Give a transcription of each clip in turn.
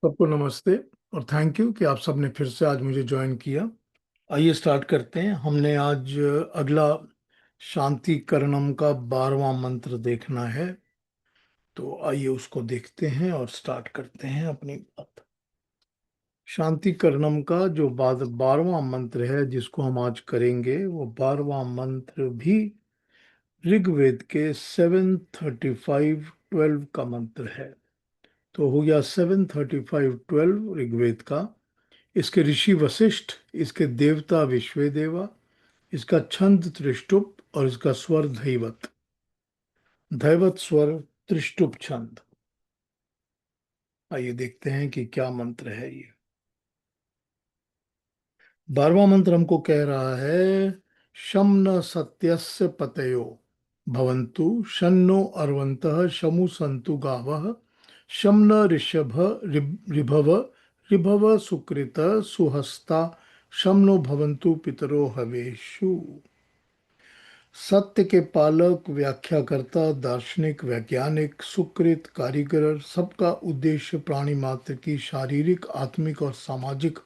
सबको नमस्ते और थैंक यू कि आप सबने फिर से आज मुझे ज्वाइन किया। आइए स्टार्ट करते हैं। हमने आज अगला शांति करणम का 12वां मंत्र देखना है। तो आइए उसको देखते हैं और स्टार्ट करते हैं अपनी बात। शांति करणम का जो बाद 12वां मंत्र है जिसको हम आज करेंगे, वो 12वां मंत्र भी ऋग्वेद के 7:35-12 का मंत्र है। तो हो गया 7:35-12 ऋग्वेद का। इसके ऋषि वशिष्ठ, इसके देवता विश्वेदेवा, इसका छंद त्रिष्टुप और इसका स्वर धैवत। धैवत स्वर त्रिष्टुप छंद। आइए देखते हैं कि क्या मंत्र है ये। 12वां मंत्र हमको कह रहा है, शम न सत्यस्य पतयो भवन्तु शन्नो अर्वन्तः शमु सन्तु गावः शम न ऋषभ ऋभव ऋभव सुकृत सुहस्ता शम नो भवन्तु पितरो हवेषु। सत्य के पालक, व्याख्याकर्ता, दार्शनिक, वैज्ञानिक, सुकृत, कारीगर, सबका उद्देश्य प्राणी मात्र की शारीरिक, आत्मिक और सामाजिक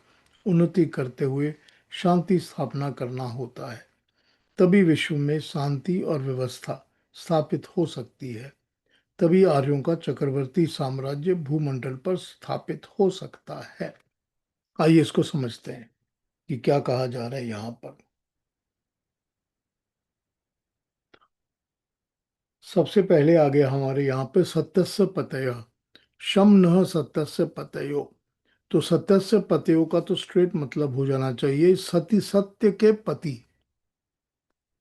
उन्नति करते हुए शांति स्थापना करना होता है। तभी विश्व में शांति और व्यवस्था स्थापित हो सकती है। तभी आर्यों का चक्रवर्ती साम्राज्य भूमंडल पर स्थापित हो सकता है। आइए इसको समझते हैं कि क्या कहा जा रहा है यहाँ पर। सबसे पहले आ गया हमारे यहाँ पे सत्यस्य पतय। शम न सत्यस्य पतयो। तो सत्यस्य पतयो का तो स्ट्रेट मतलब हो जाना चाहिए सती, सत्य के पति।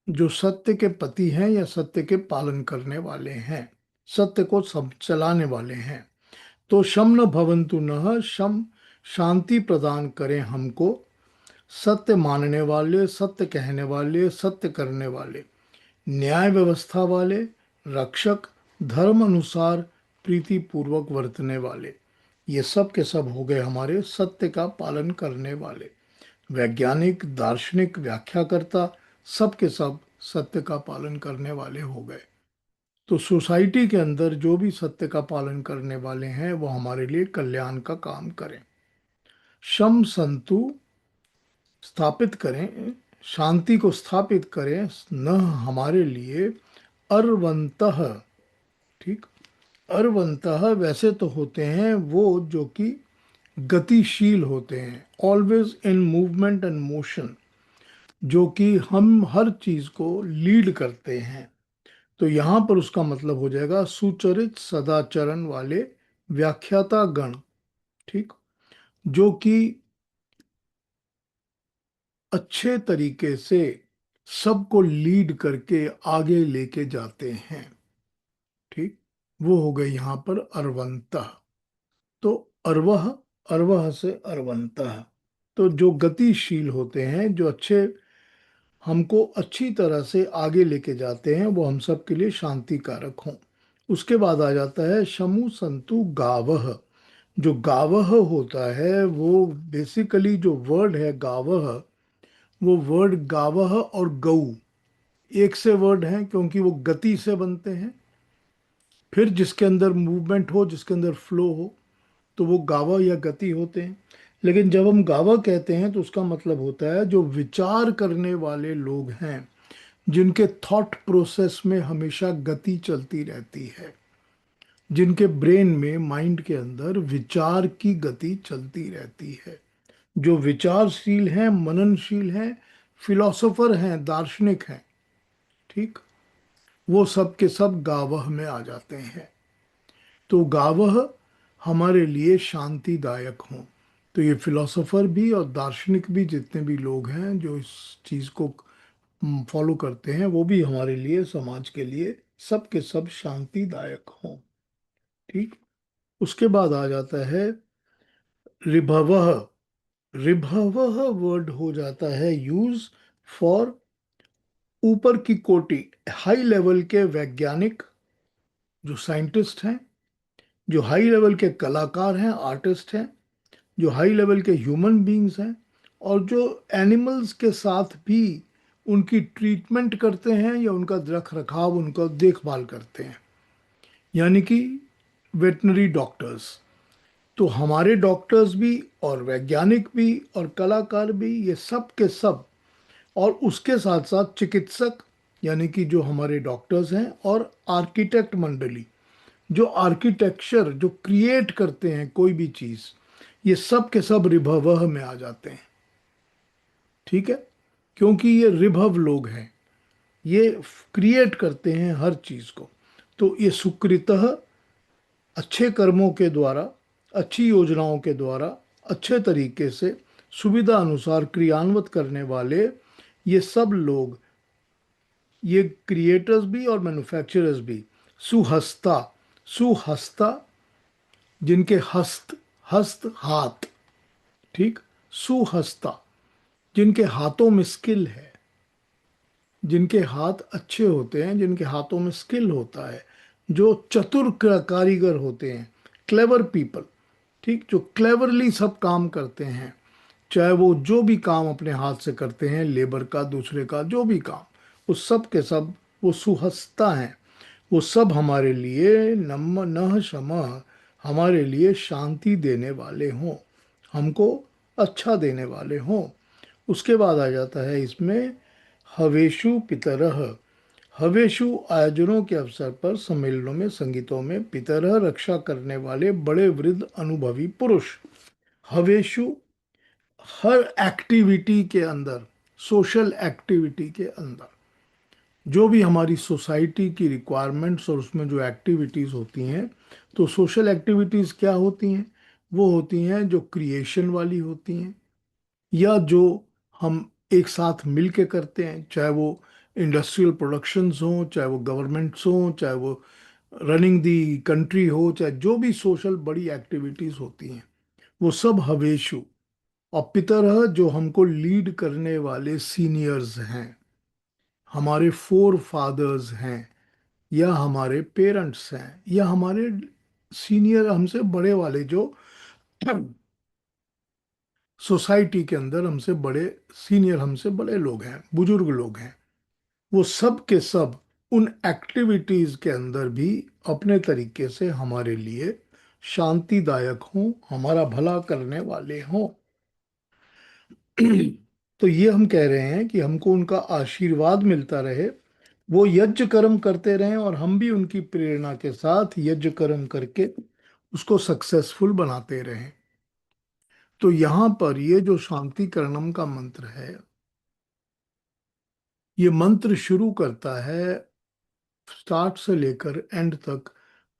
जो सत्य के पति हैं या सत्य के पालन करने वाले हैं, सत्य को सब चलाने वाले हैं। तो शम न भवन्तु न शम, शांति प्रदान करें हमको सत्य मानने वाले, सत्य कहने वाले, सत्य करने वाले, न्याय व्यवस्था वाले, रक्षक, धर्म अनुसार प्रीति पूर्वक वर्तने वाले। ये सब के सब हो गए हमारे सत्य का पालन करने वाले। वैज्ञानिक, दार्शनिक, व्याख्याकर्ता, सब के सब सत्य का पालन करने वाले हो गए। तो सोसाइटी के अंदर जो भी सत्य का पालन करने वाले हैं वो हमारे लिए कल्याण का काम करें। शम संतु, स्थापित करें, शांति को स्थापित करें, न हमारे लिए अर्वंतः। ठीक। अर्वंतः वैसे तो होते हैं वो जो कि गतिशील होते हैं, always in movement and motion, जो कि हम हर चीज को लीड करते हैं। तो यहां पर उसका मतलब हो जाएगा सुचरित सदाचरण वाले व्याख्याता गण। ठीक। जो कि अच्छे तरीके से सबको लीड करके आगे लेके जाते हैं। ठीक। वो हो गए यहाँ पर अरवंता। तो अरवह, अरवह से अरवंता। तो जो गतिशील होते हैं, जो अच्छे, हमको अच्छी तरह से आगे लेके जाते हैं, वो हम सब के लिए शांति कारक हों। उसके बाद आ जाता है शमु संतु गावह। जो गावह होता है वो बेसिकली जो वर्ड है गावह, वो वर्ड गावह और गऊ एक से वर्ड हैं क्योंकि वो गति से बनते हैं। फिर जिसके अंदर मूवमेंट हो, जिसके अंदर फ्लो हो, तो वो गावा या गति होते हैं। लेकिन जब हम गावा कहते हैं तो उसका मतलब होता है जो विचार करने वाले लोग हैं, जिनके थॉट प्रोसेस में हमेशा गति चलती रहती है, जिनके ब्रेन में, माइंड के अंदर विचार की गति चलती रहती है, जो विचारशील हैं, मननशील हैं, फिलोसोफर हैं, दार्शनिक हैं। ठीक। वो सब के सब गावह में आ जाते हैं। तो गावह हमारे लिए शांतिदायक हों। तो ये फिलोसोफर भी और दार्शनिक भी, जितने भी लोग हैं जो इस चीज़ को फॉलो करते हैं, वो भी हमारे लिए, समाज के लिए, सब के सब शांतिदायक हों। ठीक। उसके बाद आ जाता है ऋभवः। ऋभवः वर्ड हो जाता है यूज फॉर ऊपर की कोटि, हाई लेवल के वैज्ञानिक, जो साइंटिस्ट हैं, जो हाई लेवल के कलाकार हैं, आर्टिस्ट हैं, जो हाई लेवल के ह्यूमन बींग्स हैं, और जो एनिमल्स के साथ भी उनकी ट्रीटमेंट करते हैं या उनका रख रखाव, उनका देखभाल करते हैं, यानी कि वेटनरी डॉक्टर्स। तो हमारे डॉक्टर्स भी और वैज्ञानिक भी और कलाकार भी, ये सब के सब, और उसके साथ साथ चिकित्सक, यानी कि जो हमारे डॉक्टर्स हैं, और आर्किटेक्ट मंडली, जो आर्किटेक्चर जो क्रिएट करते हैं कोई भी चीज, ये सब के सब रिभवह में आ जाते हैं। ठीक है, क्योंकि ये रिभव लोग हैं, ये क्रिएट करते हैं हर चीज को। तो ये सुकृतः, अच्छे कर्मों के द्वारा, अच्छी योजनाओं के द्वारा, अच्छे तरीके से सुविधा अनुसार क्रियान्वित करने वाले ये सब लोग, ये क्रिएटर्स भी और मैन्युफैक्चरर्स भी, सुहस्ता, सुहस्ता, जिनके हस्त, हस्त हाथ, ठीक, सुहस्ता, जिनके हाथों में स्किल है, जिनके हाथ अच्छे होते हैं, जिनके हाथों में स्किल होता है, जो चतुर कारीगर होते हैं, क्लेवर पीपल, ठीक, जो क्लेवरली सब काम करते हैं, चाहे वो जो भी काम अपने हाथ से करते हैं, लेबर का, दूसरे का, जो भी काम, वो सब के सब वो सुहस्ता हैं। वो सब हमारे लिए नम नह शमः, हमारे लिए शांति देने वाले हों, हमको अच्छा देने वाले हों। उसके बाद आ जाता है इसमें हवेशु पितरः। हवेशु आयोजनों के अवसर पर, सम्मेलनों में, संगीतों में, पितरः रक्षा करने वाले बड़े वृद्ध अनुभवी पुरुष। हवेशु, हर एक्टिविटी के अंदर, सोशल एक्टिविटी के अंदर, जो भी हमारी सोसाइटी की रिक्वायरमेंट्स और उसमें जो एक्टिविटीज़ होती हैं, तो सोशल एक्टिविटीज़ क्या होती हैं? वो होती हैं जो क्रिएशन वाली होती हैं, या जो हम एक साथ मिल के करते हैं, चाहे वो इंडस्ट्रियल प्रोडक्शंस हों, चाहे वो गवर्नमेंट्स हों, चाहे वो रनिंग दी कंट्री हो, चाहे जो भी सोशल बड़ी एक्टिविटीज़ होती हैं, वो सब हवेशु। और पितरह, जो हमको लीड करने वाले सीनियर्स हैं, हमारे फोर फादर्स हैं, या हमारे पेरेंट्स हैं, या हमारे सीनियर, हमसे बड़े वाले जो सोसाइटी के अंदर हमसे बड़े, सीनियर, हमसे बड़े लोग हैं, बुजुर्ग लोग हैं, वो सब के सब उन एक्टिविटीज के अंदर भी अपने तरीके से हमारे लिए शांतिदायक हों, हमारा भला करने वाले हों। तो ये हम कह रहे हैं कि हमको उनका आशीर्वाद मिलता रहे, वो यज्ञ कर्म करते रहें, और हम भी उनकी प्रेरणा के साथ यज्ञ कर्म करके उसको सक्सेसफुल बनाते रहें। तो यहाँ पर ये जो शांति करणम का मंत्र है, ये मंत्र शुरू करता है स्टार्ट से लेकर एंड तक,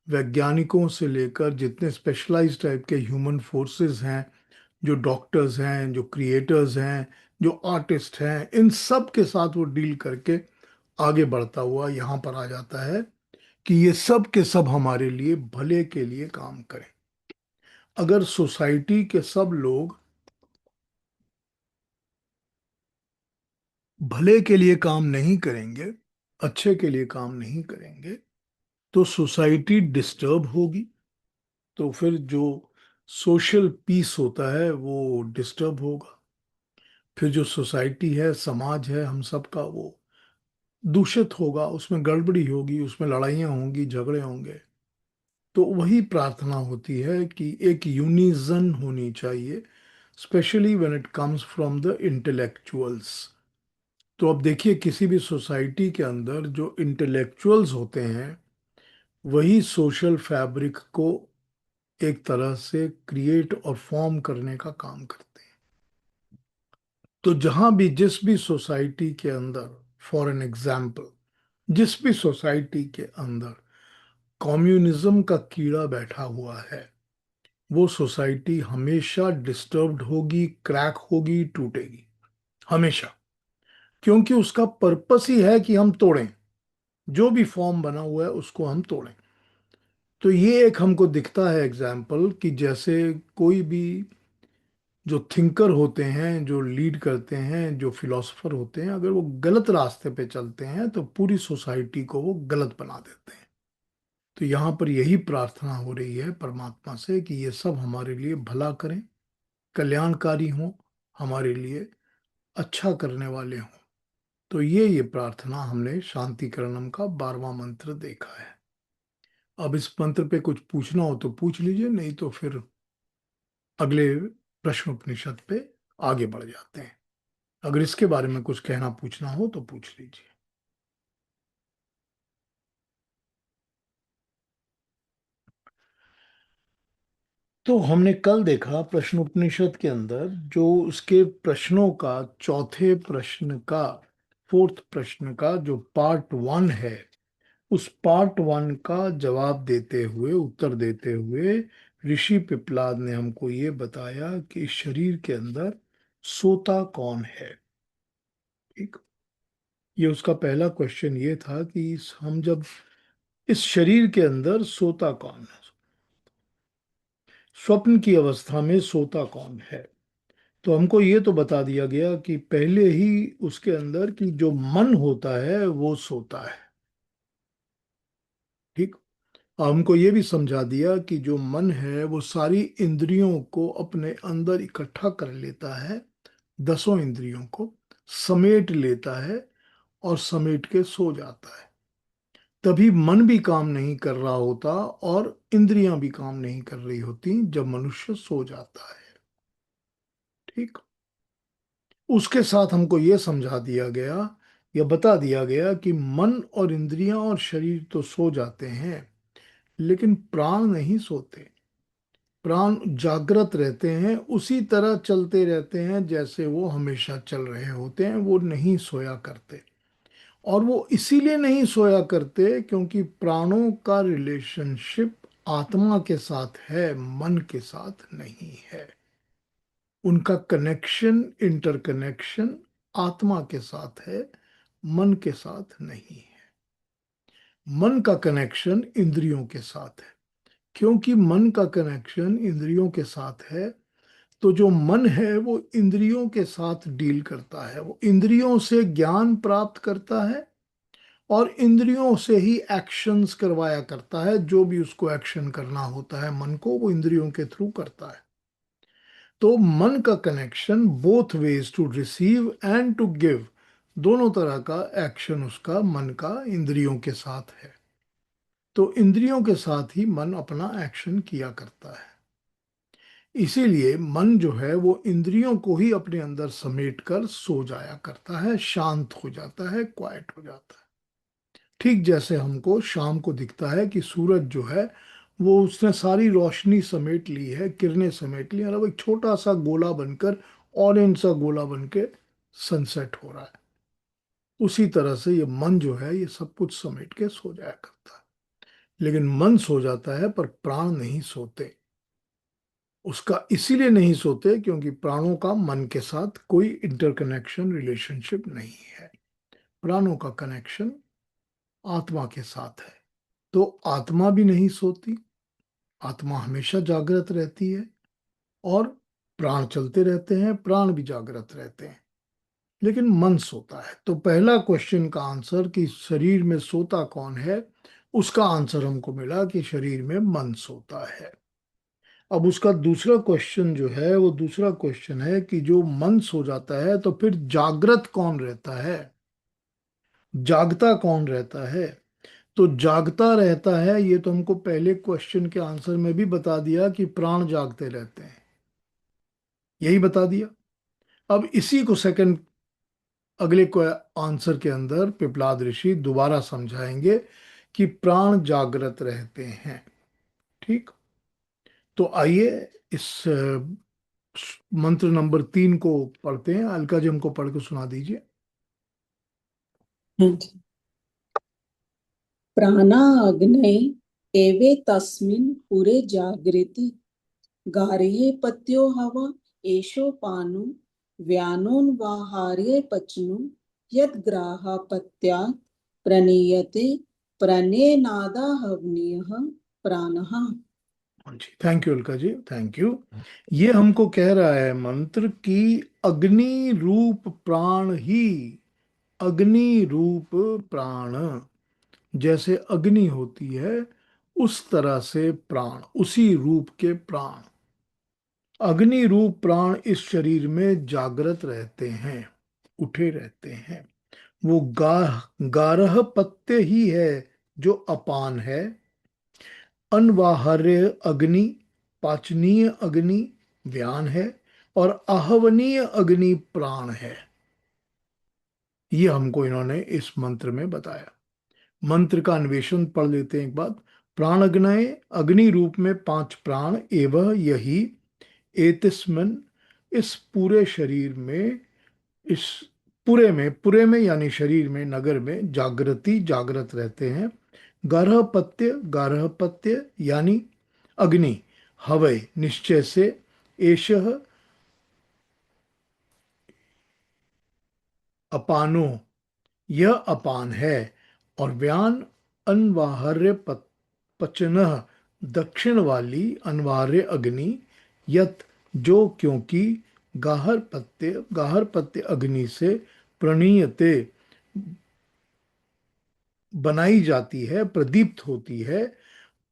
वैज्ञानिकों से लेकर जितने स्पेशलाइज्ड टाइप के ह्यूमन फोर्सेस हैं, जो डॉक्टर्स हैं, जो क्रिएटर्स हैं, जो आर्टिस्ट हैं, इन सब के साथ वो डील करके आगे बढ़ता हुआ यहाँ पर आ जाता है कि ये सब के सब हमारे लिए भले के लिए काम करें। अगर सोसाइटी के सब लोग भले के लिए काम नहीं करेंगे, अच्छे के लिए काम नहीं करेंगे, तो सोसाइटी डिस्टर्ब होगी। तो फिर जो सोशल पीस होता है वो डिस्टर्ब होगा। फिर जो सोसाइटी है, समाज है हम सबका, वो दूषित होगा, उसमें गड़बड़ी होगी, उसमें लड़ाइयाँ होंगी, झगड़े होंगे। तो वही प्रार्थना होती है कि एक यूनिजन होनी चाहिए, specially when it comes from the intellectuals. तो अब देखिए, किसी भी सोसाइटी के अंदर जो इंटेलेक्चुअल्स होते हैं, वही सोशल फैब्रिक को एक तरह से क्रिएट और फॉर्म करने का काम करते हैं। तो जहां भी, जिस भी सोसाइटी के अंदर, फॉर एन एग्जाम्पल, जिस भी सोसाइटी के अंदर कम्युनिज्म का कीड़ा बैठा हुआ है, वो सोसाइटी हमेशा डिस्टर्ब्ड होगी, क्रैक होगी, टूटेगी, हमेशा। क्योंकि उसका पर्पस ही है कि हम तोड़ें, जो भी फॉर्म बना हुआ है उसको हम तोड़ें। तो ये एक हमको दिखता है एग्जाम्पल, कि जैसे कोई भी जो थिंकर होते हैं, जो लीड करते हैं, जो फिलोसफर होते हैं, अगर वो गलत रास्ते पे चलते हैं तो पूरी सोसाइटी को वो गलत बना देते हैं। तो यहाँ पर यही प्रार्थना हो रही है परमात्मा से कि ये सब हमारे लिए भला करें, कल्याणकारी हों, हमारे लिए अच्छा करने वाले हों। तो ये प्रार्थना हमने शांतिकरणम का 12वां मंत्र देखा है। अब इस मंत्र पे कुछ पूछना हो तो पूछ लीजिए, नहीं तो फिर अगले प्रश्न उपनिषद पे आगे बढ़ जाते हैं। अगर इसके बारे में कुछ कहना पूछना हो तो पूछ लीजिए। तो हमने कल देखा प्रश्न उपनिषद के अंदर जो उसके प्रश्नों का, चौथे प्रश्न का, फोर्थ प्रश्न का जो पार्ट वन है, उस पार्ट वन का जवाब देते हुए, उत्तर देते हुए ऋषि पिपलाद ने हमको ये बताया कि इस शरीर के अंदर सोता कौन है। ठीक, ये उसका पहला क्वेश्चन ये था कि हम जब इस शरीर के अंदर सोता कौन है, स्वप्न की अवस्था में सोता कौन है। तो हमको ये तो बता दिया गया कि पहले ही उसके अंदर कि जो मन होता है वो सोता है। ठीक, हमको ये भी समझा दिया कि जो मन है वो सारी इंद्रियों को अपने अंदर इकट्ठा कर लेता है, दसों इंद्रियों को समेट लेता है और समेट के सो जाता है। तभी मन भी काम नहीं कर रहा होता और इंद्रियां भी काम नहीं कर रही होती जब मनुष्य सो जाता है। ठीक, उसके साथ हमको ये समझा दिया गया, या बता दिया गया कि मन और इंद्रियां और शरीर तो सो जाते हैं, लेकिन प्राण नहीं सोते। प्राण जागृत रहते हैं, उसी तरह चलते रहते हैं जैसे वो हमेशा चल रहे होते हैं, वो नहीं सोया करते। और वो इसीलिए नहीं सोया करते क्योंकि प्राणों का रिलेशनशिप आत्मा के साथ है, मन के साथ नहीं है। उनका कनेक्शन, इंटरकनेक्शन आत्मा के साथ है, मन के साथ नहीं है। मन का कनेक्शन इंद्रियों के साथ है। क्योंकि मन का कनेक्शन इंद्रियों के साथ है, तो जो मन है वो इंद्रियों के साथ डील करता है, वो इंद्रियों से ज्ञान प्राप्त करता है और इंद्रियों से ही एक्शंस करवाया करता है। जो भी उसको एक्शन करना होता है मन को, वो इंद्रियों के थ्रू करता है। तो मन का connection both ways, to receive and to give, दोनों तरह का एक्शन उसका मन का इंद्रियों के साथ है। तो इंद्रियों के साथ ही मन अपना एक्शन किया करता है। इसीलिए मन जो है वो इंद्रियों को ही अपने अंदर समेट कर सो जाया करता है, शांत हो जाता है, क्वाइट हो जाता है। ठीक जैसे हमको शाम को दिखता है कि सूरज जो है वो उसने सारी रोशनी समेट ली है, किरणें समेट ली, मतलब एक छोटा सा गोला बनकर, ऑरेंज सा गोला बन के सनसेट हो रहा है। उसी तरह से ये मन जो है ये सब कुछ समेट के सो जाया करता है। लेकिन मन सो जाता है पर प्राण नहीं सोते। उसका इसीलिए नहीं सोते क्योंकि प्राणों का मन के साथ कोई इंटरकनेक्शन, रिलेशनशिप नहीं है। प्राणों का कनेक्शन आत्मा के साथ है। तो आत्मा भी नहीं सोती, आत्मा हमेशा जागृत रहती है और प्राण चलते रहते हैं, प्राण भी जागृत रहते हैं, लेकिन मन सोता है। तो पहला क्वेश्चन का आंसर कि शरीर में सोता कौन है, उसका आंसर हमको मिला कि शरीर में मन सोता है। अब उसका दूसरा क्वेश्चन जो है, वो दूसरा क्वेश्चन है कि जो मन सो जाता है तो फिर जागृत कौन रहता है, जागता कौन रहता है। तो जागता रहता है, ये तो हमको पहले क्वेश्चन के आंसर में भी बता दिया कि प्राण जागते रहते हैं, यही बता दिया। अब इसी को सेकंड, अगले को आंसर के अंदर पिपलाद ऋषि दोबारा समझाएंगे कि प्राण जागृत रहते हैं। ठीक, तो आइए इस मंत्र नंबर 3 को पढ़ते हैं। अलका जी हमको पढ़ के सुना दीजिए। हाँ जी। प्राणाग्नये एवेतस्मिन् पुरे जागृति गार्ह्ये पत्यो हव एषोपानो व्यानोन्वाहार्ये पचनो यद्ग्राहपत्यात् प्रणीयते प्रणेनादाहवनीयः प्राणः। हाँ जी, thank you Alka ji, thank you. ये हमको कह रहा है मंत्र की अग्नि रूप प्राण ही, अग्नि रूप प्राण, जैसे अग्नि होती है उस तरह से प्राण, उसी रूप के प्राण, अग्नि रूप प्राण इस शरीर में जागृत रहते हैं, उठे रहते हैं। वो गारह पत्य ही है जो अपान है, अनवाहार्य अग्नि, पाचनीय अग्नि, व्यान है, और आहवनीय अग्नि प्राण है। ये हमको इन्होंने इस मंत्र में बताया। मंत्र का अन्वेषण पढ़ लेते हैं एक बार। प्राण अग्नये, अग्नि रूप में 5 प्राण, एवं यही एतिस्मिन, इस पूरे शरीर में, इस पूरे में यानी शरीर में, नगर में, जागृति जागृत रहते हैं। गारहपत्य यानी अग्नि, हवय निश्चय से, एषः अपानो, यह अपान है, और व्यान अनवाहर्य पचन, दक्षिण वाली अनवार्य अग्नि, यत जो, क्योंकि गाहर पत्य अग्नि से प्रणीयते बनाई जाती है, प्रदीप्त होती है,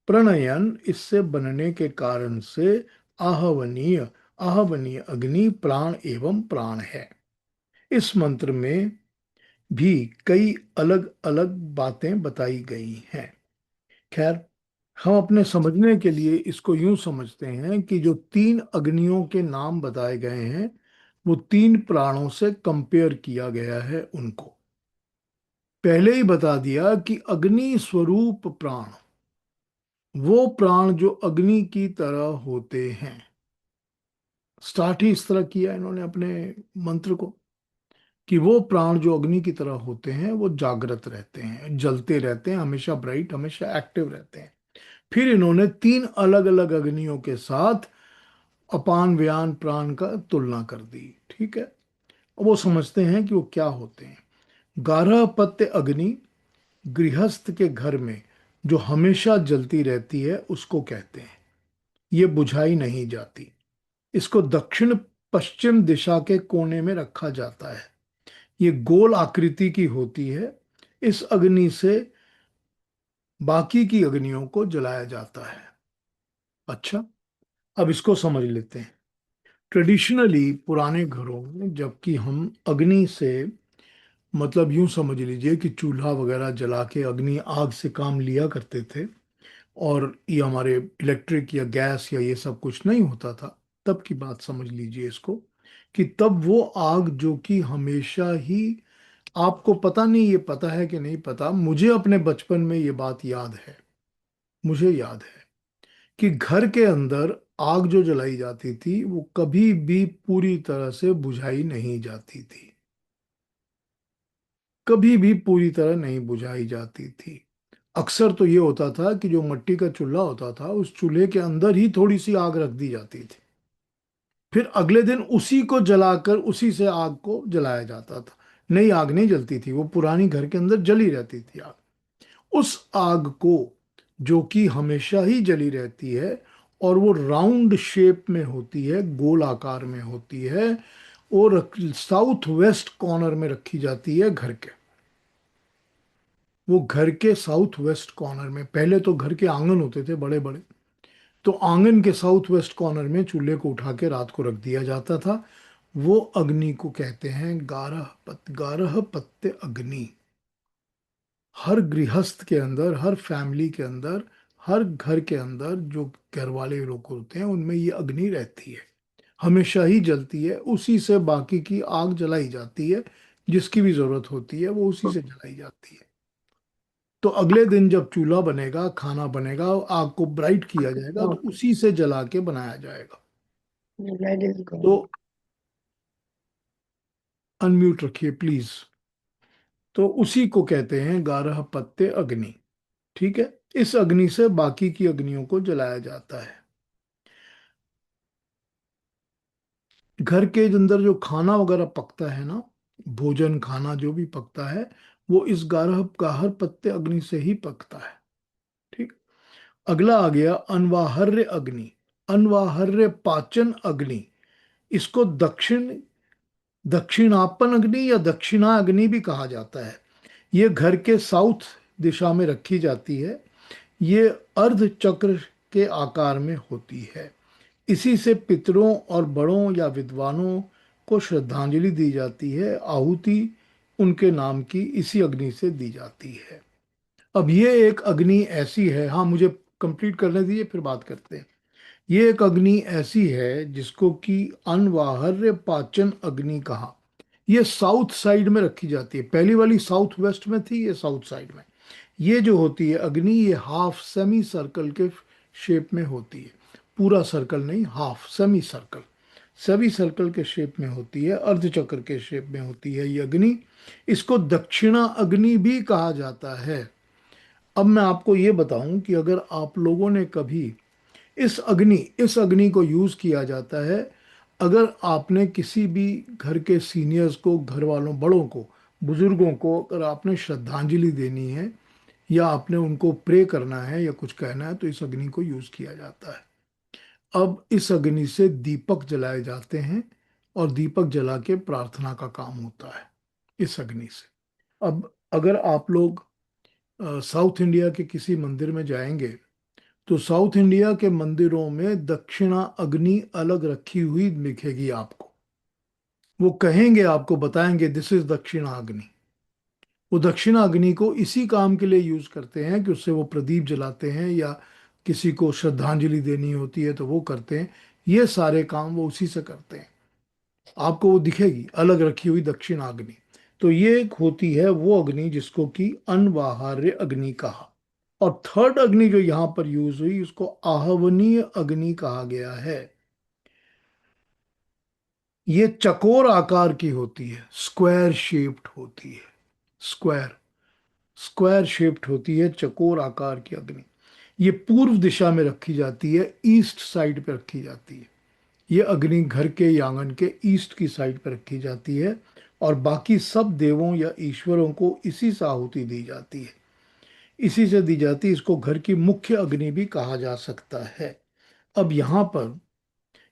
प्रणयन इससे बनने के कारण से, आहवनीय आहवनीय अग्नि प्राण एवं प्राण है। इस मंत्र में भी कई अलग अलग बातें बताई गई हैं। खैर, हम अपने समझने के लिए इसको यूं समझते हैं कि जो 3 अग्नियों के नाम बताए गए हैं, वो 3 प्राणों से कंपेयर किया गया है उनको। पहले ही बता दिया कि अग्नि स्वरूप प्राण, वो प्राण जो अग्नि की तरह होते हैं। स्टार्ट ही इस तरह किया इन्होंने अपने मंत्र को, कि वो प्राण जो अग्नि की तरह होते हैं वो जागृत रहते हैं, जलते रहते हैं, हमेशा ब्राइट, हमेशा एक्टिव रहते हैं। फिर इन्होंने 3 अलग अलग अग्नियों के साथ अपान व्यान प्राण का तुलना कर दी। ठीक है, अब वो समझते हैं कि वो क्या होते हैं। गारहपत्य अग्नि, गृहस्थ के घर में जो हमेशा जलती रहती है उसको कहते हैं। ये बुझाई नहीं जाती। इसको दक्षिण पश्चिम दिशा के कोने में रखा जाता है। ये गोल आकृति की होती है। इस अग्नि से बाकी की अग्नियों को जलाया जाता है। अच्छा, अब इसको समझ लेते हैं। ट्रेडिशनली पुराने घरों में जबकि हम अग्नि से, मतलब यूं समझ लीजिए कि चूल्हा वगैरह जला के अग्नि आग से काम लिया करते थे, और ये हमारे इलेक्ट्रिक या गैस या ये सब कुछ नहीं होता था, तब की बात समझ लीजिए इसको, कि तब वो आग जो कि हमेशा ही, आपको पता नहीं, ये पता है कि नहीं पता, मुझे अपने बचपन में ये बात याद है। मुझे याद है कि घर के अंदर आग जो जलाई जाती थी वो कभी भी पूरी तरह से बुझाई नहीं जाती थी। कभी भी पूरी तरह नहीं बुझाई जाती थी। अक्सर तो ये होता था कि जो मिट्टी का चूल्हा होता था उस चूल्हे के अंदर ही थोड़ी सी आग रख दी जाती थी, फिर अगले दिन उसी को जलाकर उसी से आग को जलाया जाता था। नई आग नहीं जलती थी, वो पुरानी घर के अंदर जली रहती थी आग। उस आग को, जो कि हमेशा ही जली रहती है, और वो राउंड शेप में होती है, गोल आकार में होती है, और साउथ वेस्ट कॉर्नर में रखी जाती है घर के। वो घर के साउथ वेस्ट कॉर्नर में, पहले तो घर के आंगन होते थे बड़े बड़े, तो आंगन के साउथ वेस्ट कॉर्नर में चूल्हे को उठा के रात को रख दिया जाता था। वो अग्नि को कहते हैं गारह पत्य अग्नि। हर गृहस्थ के अंदर, हर फैमिली के अंदर, हर घर के अंदर जो घर वाले लोग होते हैं उनमें ये अग्नि रहती है, हमेशा ही जलती है। उसी से बाकी की आग जलाई जाती है, जिसकी भी जरूरत होती है वो उसी से जलाई जाती है। तो अगले दिन जब चूल्हा बनेगा, खाना बनेगा, आग को ब्राइट किया जाएगा, तो उसी से जला के बनाया जाएगा। तो अनम्यूट रखिए प्लीज। तो उसी को कहते हैं गारह पत्ते अग्नि। ठीक है, इस अग्नि से बाकी की अग्नियों को जलाया जाता है। घर के अंदर जो खाना वगैरह पकता है ना, भोजन खाना जो भी पकता है, वो इस गारह गाहर पत्ते अग्नि से ही पकता है। ठीक। अगला आ गया अनवाहर्य अग्नि। अनवाहर्य पाचन अग्नि, इसको दक्षिणापन अग्नि या दक्षिणा अग्नि भी कहा जाता है। ये घर के साउथ दिशा में रखी जाती है। ये अर्ध चक्र के आकार में होती है। इसी से पितरों और बड़ों या विद्वानों को श्रद्धांजलि दी जाती है। आहुति उनके नाम की इसी अग्नि से दी जाती है। अब ये एक अग्नि ऐसी है, हाँ मुझे कंप्लीट करने दीजिए फिर बात करते हैं। ये एक अग्नि ऐसी है जिसको कि अनवाहर्य पाचन अग्नि कहा। ये साउथ साइड में रखी जाती है, पहली वाली साउथ वेस्ट में थी, ये साउथ साइड में। ये जो होती है अग्नि, ये हाफ सेमी सर्कल के शेप में होती है। पूरा सर्कल नहीं, half semi circle, semi circle के शेप में होती है, अर्धचक्र के शेप में होती है ये अग्नि। इसको दक्षिणा अग्नि भी कहा जाता है। अब मैं आपको ये बताऊं कि अगर आप लोगों ने कभी इस अग्नि को यूज किया जाता है, अगर आपने किसी भी घर के सीनियर्स को, घर वालों बड़ों को, बुजुर्गों को अगर आपने श्रद्धांजलि देनी है या आपने उनको प्रे करना है या कुछ कहना है, तो इस अग्नि को यूज किया जाता है। अब इस अग्नि से दीपक जलाए जाते हैं और दीपक जला के प्रार्थना का काम होता है इस अग्नि से। अब अगर आप लोग साउथ इंडिया के किसी मंदिर में जाएंगे, तो साउथ इंडिया के मंदिरों में दक्षिणा अग्नि अलग रखी हुई दिखेगी आपको। वो कहेंगे, आपको बताएंगे दिस इज दक्षिणा अग्नि। वो दक्षिणा अग्नि को इसी काम के लिए यूज करते हैं कि उससे वो प्रदीप जलाते हैं, या किसी को श्रद्धांजलि देनी होती है तो वो करते हैं। ये सारे काम वो उसी से करते हैं। आपको वो दिखेगी अलग रखी हुई दक्षिणा अग्नि। तो ये एक होती है वो अग्नि जिसको कि अनवाहार्य अग्नि कहा। और थर्ड अग्नि जो यहाँ पर यूज हुई, उसको आहवनीय अग्नि कहा गया है। ये चकोर आकार की होती है, स्क्वायर शेप्ड होती है। स्क्वायर स्क्वायर शेप्ड होती है, चकोर आकार की अग्नि। ये पूर्व दिशा में रखी जाती है, ईस्ट साइड पे रखी जाती है। ये अग्नि घर के आंगन के ईस्ट की साइड पर रखी जाती है, और बाकी सब देवों या ईश्वरों को इसी से आहुति दी जाती है, इसी से दी जाती है। इसको घर की मुख्य अग्नि भी कहा जा सकता है। अब यहाँ पर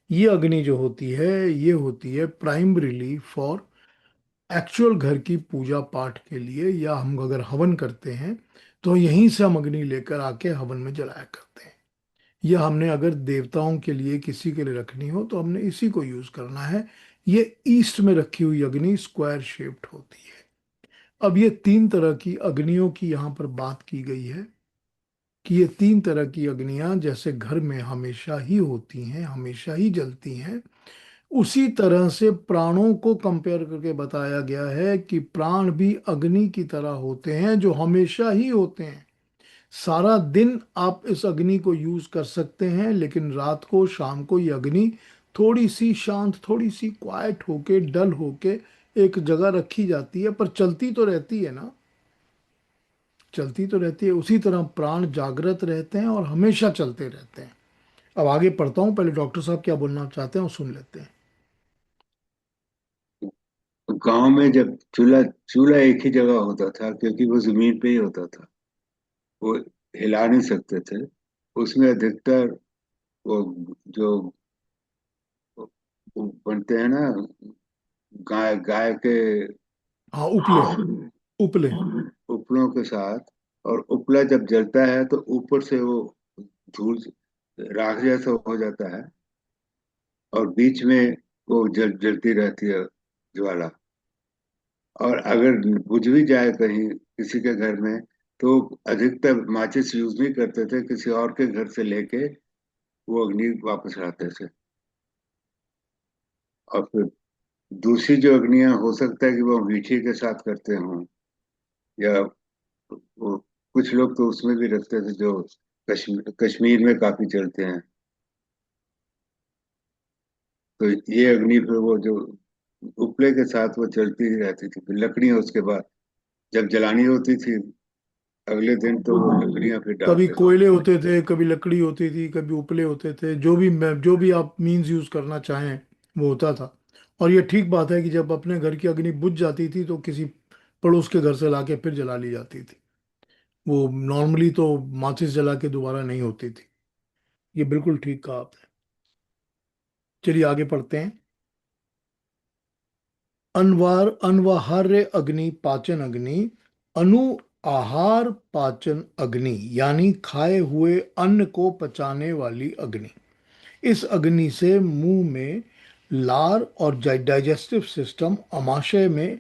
ये अग्नि जो होती है, ये होती है प्राइमरीली फॉर एक्चुअल घर की पूजा पाठ के लिए, या हम अगर हवन करते हैं तो यहीं से हम अग्नि लेकर आके हवन में जलाया करते हैं। या हमने अगर देवताओं के लिए किसी के लिए रखनी हो तो हमने इसी को यूज करना है। ये ईस्ट में रखी हुई अग्नि स्क्वायर शेप्ड होती है। अब ये तीन तरह की अग्नियों की यहाँ पर बात की गई है कि ये तीन तरह की अग्नियां जैसे घर में हमेशा ही होती हैं, हमेशा ही जलती हैं, उसी तरह से प्राणों को कंपेयर करके बताया गया है कि प्राण भी अग्नि की तरह होते हैं जो हमेशा ही होते हैं। सारा दिन आप इस अग्नि को यूज कर सकते हैं, लेकिन रात को, शाम को ये अग्नि थोड़ी सी शांत, थोड़ी सी क्वाइट होके, डल होके एक जगह रखी जाती है, पर चलती तो रहती है ना। चलती तो रहती है। उसी तरह प्राण जागृत रहते हैं और हमेशा चलते रहते हैं। अब आगे पढ़ता हूँ, पहले डॉक्टर साहब क्या बोलना चाहते हैं वो सुन लेते हैं। गांव में जब चूल्हा चूल्हा एक ही जगह होता था, क्योंकि वो जमीन पे ही होता था, वो हिला नहीं सकते थे। उसमें अधिकतर वो जो वो बनते हैं ना, गाय गाय के हाँ, उपले। उपले। उपलों के साथ। और उपला जब जलता है तो ऊपर से वो धूल, राख जैसा हो जाता है, और बीच में वो जलती रहती है ज्वाला। और अगर बुझ भी जाए कहीं किसी के घर में, तो अधिकतर माचिस यूज नहीं करते थे, किसी और के घर से लेके वो अग्नि वापस लाते थे। और फिर दूसरी जो अग्नियां, हो सकता है कि वो अंगीठी के साथ करते हों, या वो कुछ लोग तो उसमें भी रखते थे, जो कश्मीर में काफी चलते हैं। तो ये अग्नि फिर वो जो उपले के साथ वो चलती ही रहती थी। फिर लकड़ियां उसके बाद जब जलानी होती थी, अगले दिन तो वो लकड़ियां फिर कभी डालते थे। कोयले होते थे, कभी लकड़ी होती थी, कभी उपले होते थे, जो भी आप मीन्स यूज करना चाहें वो होता था। और ये ठीक बात है कि जब अपने घर की अग्नि बुझ जाती थी तो किसी पड़ोस के घर से लाके फिर जला ली जाती थी। वो नॉर्मली तो माचिस जला के दोबारा नहीं होती थी। ये बिल्कुल ठीक कहा आपने। चलिए आगे पढ़ते हैं। अनवाहार्य अग्नि पाचन अग्नि, अनु आहार पाचन अग्नि, यानी खाए हुए अन्न को पचाने वाली अग्नि। इस अग्नि से मुंह में लार और डाइजेस्टिव सिस्टम, आमाशय में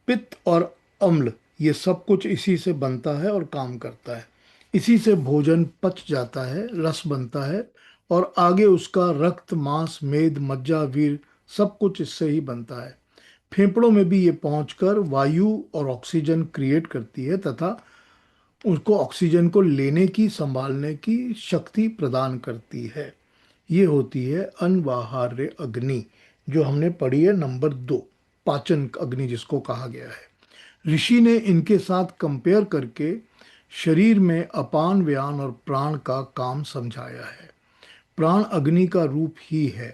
पित्त और अम्ल, ये सब कुछ इसी से बनता है और काम करता है। इसी से भोजन पच जाता है, रस बनता है, और आगे उसका रक्त, मांस, मेद, मज्जा, वीर सब कुछ इससे ही बनता है। फेफड़ों में भी ये पहुंचकर वायु और ऑक्सीजन क्रिएट करती है तथा उसको ऑक्सीजन को लेने की, संभालने की शक्ति प्रदान करती है। ये होती है अनवाहार्य अग्नि, जो हमने पढ़ी है नंबर 2, पाचन अग्नि जिसको कहा गया है। ऋषि ने इनके साथ कंपेयर करके शरीर में अपान, व्यान और प्राण का काम समझाया है। प्राण अग्नि का रूप ही है,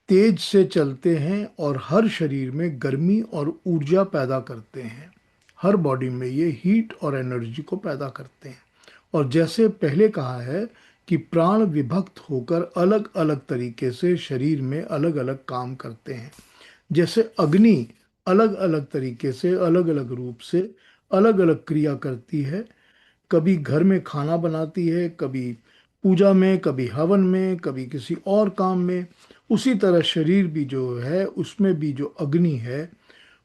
तेज से चलते हैं और हर शरीर में गर्मी और ऊर्जा पैदा करते हैं। हर बॉडी में ये हीट और एनर्जी को पैदा करते हैं। और जैसे पहले कहा है कि प्राण विभक्त होकर अलग अलग तरीके से शरीर में अलग अलग काम करते हैं, जैसे अग्नि अलग अलग तरीके से, अलग अलग रूप से अलग अलग क्रिया करती है। कभी घर में खाना बनाती है, कभी पूजा में, कभी हवन में, कभी किसी और काम में। उसी तरह शरीर भी जो है, उसमें भी जो अग्नि है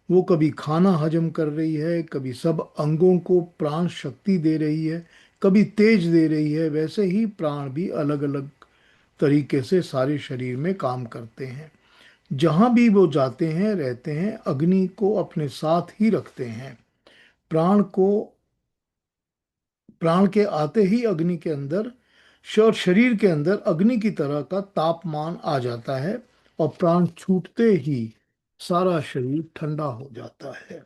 वो कभी खाना हजम कर रही है, कभी सब अंगों को प्राण शक्ति दे रही है, कभी तेज दे रही है। वैसे ही प्राण भी अलग अलग तरीके से सारे शरीर में काम करते हैं। जहां भी वो जाते हैं, रहते हैं, अग्नि को अपने साथ ही रखते हैं। प्राण को, प्राण के आते ही अग्नि के अंदर, और शरीर के अंदर अग्नि की तरह का तापमान आ जाता है, और प्राण छूटते ही सारा शरीर ठंडा हो जाता है।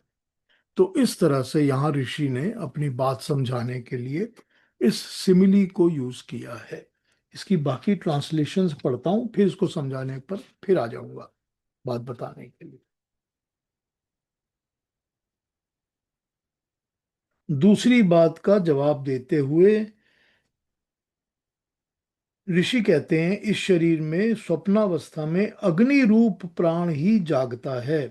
तो इस तरह से यहाँ ऋषि ने अपनी बात समझाने के लिए इस सिमिली को यूज किया है। इसकी बाकी ट्रांसलेशंस पढ़ता हूँ, फिर इसको समझाने पर फिर आ जाऊंगा बात बताने के लिए। दूसरी बात का जवाब देते हुए ऋषि कहते हैं, इस शरीर में स्वप्नावस्था में अग्नि रूप प्राण ही जागता है।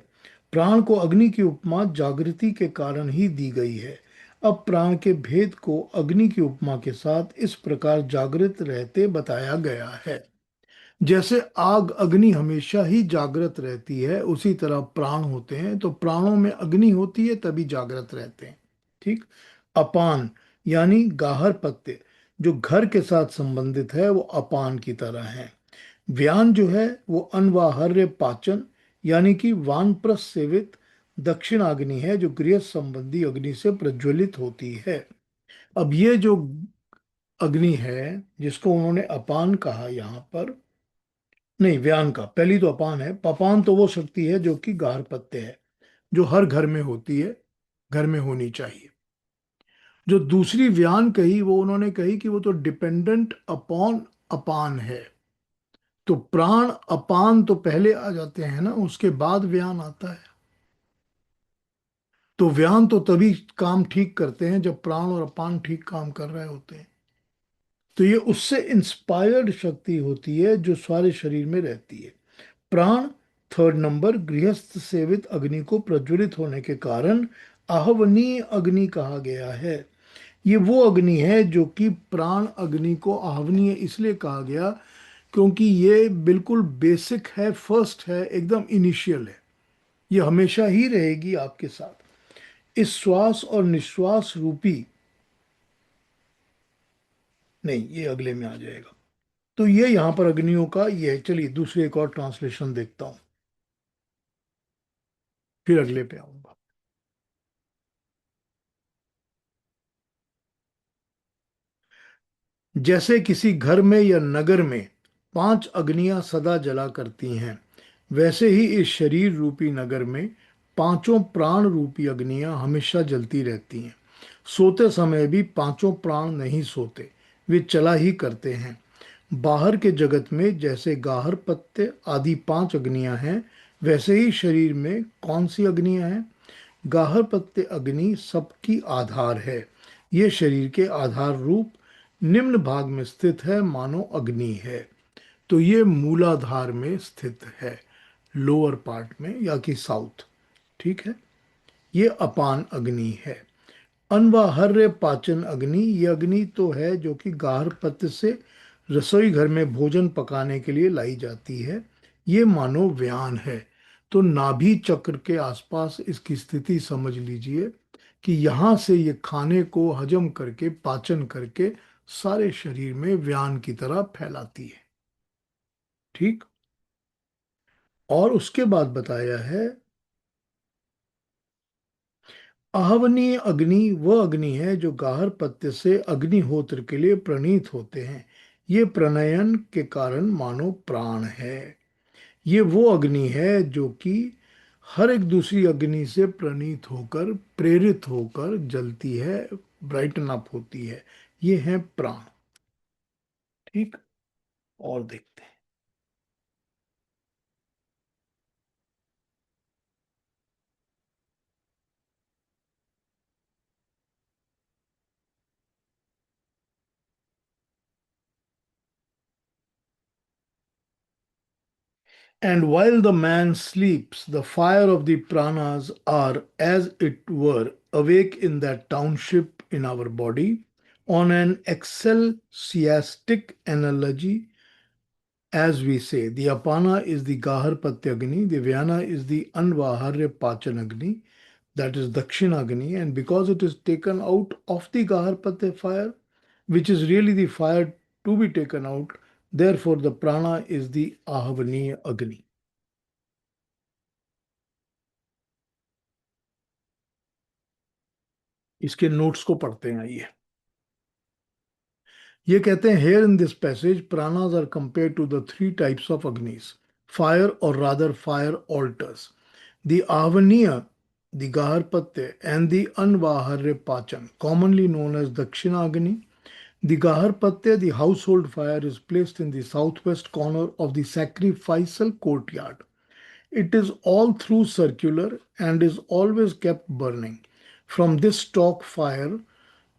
प्राण को अग्नि की उपमा जागृति के कारण ही दी गई है। अब प्राण के भेद को अग्नि की उपमा के साथ इस प्रकार जागृत रहते बताया गया है। जैसे आग, अग्नि हमेशा ही जागृत रहती है, उसी तरह प्राण होते हैं, तो प्राणों में अग्नि होती है तभी जागृत रहते हैं। ठीक। अपान यानी गाहर पत्य, जो घर के साथ संबंधित है, वो अपान की तरह है। व्यान जो है वो अनवाहर्य पाचन यानी कि वानप्रस्थ सेवित दक्षिण अग्नि है, जो गृह संबंधी अग्नि से प्रज्वलित होती है। अब ये जो अग्नि है जिसको उन्होंने अपान कहा यहाँ पर, नहीं, व्यान का, पहली तो अपान है। पपान तो वो शक्ति है जो कि गारपत्य है, जो हर घर में होती है, घर में होनी चाहिए। जो दूसरी व्यान कही वो उन्होंने कही कि वो तो डिपेंडेंट अपॉन अपान है। तो प्राण अपान तो पहले आ जाते हैं ना, उसके बाद व्यान आता है। तो व्यान तो तभी काम ठीक करते हैं जब प्राण और अपान ठीक काम कर रहे होते हैं। तो ये उससे इंस्पायर्ड शक्ति होती है जो सारे शरीर में रहती है। प्राण, थर्ड नंबर, गृहस्थ सेवित अग्नि को प्रज्वलित होने के कारण आहवनीय अग्नि कहा गया है। ये वो अग्नि है जो कि प्राण अग्नि को आहवनीय इसलिए कहा गया क्योंकि ये बिल्कुल बेसिक है, फर्स्ट है, एकदम इनिशियल है। ये हमेशा ही रहेगी आपके साथ। इस श्वास और निश्वास रूपी, नहीं ये अगले में आ जाएगा। तो ये यहाँ पर अग्नियों का ये है। चलिए दूसरे एक और ट्रांसलेशन देखता हूँ, फिर अगले पे आऊंगा। जैसे किसी घर में या नगर में 5 अग्नियां सदा जला करती हैं, वैसे ही इस शरीर रूपी नगर में पांचों प्राण रूपी अग्नियां हमेशा जलती रहती हैं। सोते समय भी पांचों प्राण नहीं सोते, वे चला ही करते हैं। बाहर के जगत में जैसे गाहर पत्ते आदि 5 अग्नियां हैं, वैसे ही शरीर में कौन सी अग्नियां हैं? गाहर पत्ते अग्नि सबकी आधार है। ये शरीर के आधार रूप निम्न भाग में स्थित है, मानो अग्नि है। तो ये मूलाधार में स्थित है, लोअर पार्ट में या कि साउथ। ठीक है। ये अपान अग्नि है। अनवाहर्य पाचन अग्नि, ये अग्नि तो है जो कि गाहर पत्त से रसोई घर में भोजन पकाने के लिए लाई जाती है। ये मानो व्यान है। तो नाभि चक्र के आसपास इसकी स्थिति समझ लीजिए कि यहाँ से ये खाने को हजम करके, पाचन करके सारे शरीर में व्यान की तरह फैलाती है। ठीक। और उसके बाद बताया है, आहवनीय अग्नि वह अग्नि है जो गाहर पत्य से अग्निहोत्र के लिए प्रणीत होते हैं। ये प्रणयन के कारण मानो प्राण है। ये वो अग्नि है जो कि हर एक दूसरी अग्नि से प्रणीत होकर, प्रेरित होकर जलती है, ब्राइटन अप होती है। ये है प्राण। ठीक। और देखते हैं। And while the man sleeps, the fire of the pranas are, as it were, awake in that township in our body. On an ecclesiastic analogy, as we say, the apana is the Gahar Patyagni, the Vyana is the Anvaharya Pachanagni, that is Dakshinagni, and because it is taken out of the Gahar Patya fire, which is really the fire to be taken out, therefore the prana is the Ahavaniya Agni. इसके notes को पढ़ते हैं। ये कहते हैं, here in this passage pranas are compared to the three types of agnis, fire or rather fire altars, the Ahavaniya, the Garhapatya and the Anvaharya Pachana, commonly known as Dakshinagni. The Gaharpatya, the household fire, is placed in the southwest corner of the sacrificial courtyard. It is all through circular and is always kept burning. From this stock, fire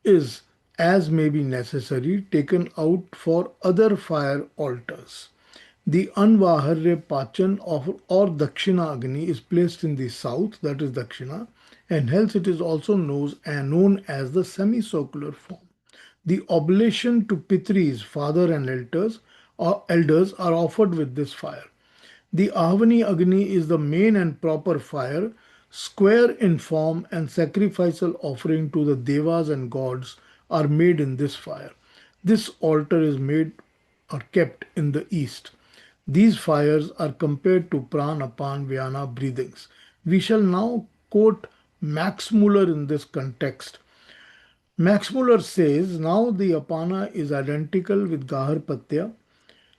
is, as may be necessary, taken out for other fire altars. The Anvaharya Pachan of or Dakshina Agni is placed in the south, that is Dakshina, and hence it is also known as the semicircular form. The oblation to Pitris, father and elders are offered with this fire. The Ahvani Agni is the main and proper fire, square in form, and sacrificial offering to the devas and gods are made in this fire. This altar is made or kept in the east. These fires are compared to Pran, Apan, Vyana breathings. We shall now quote Max Muller in this context. Max Muller says, now the Apana is identical with Gaharpatya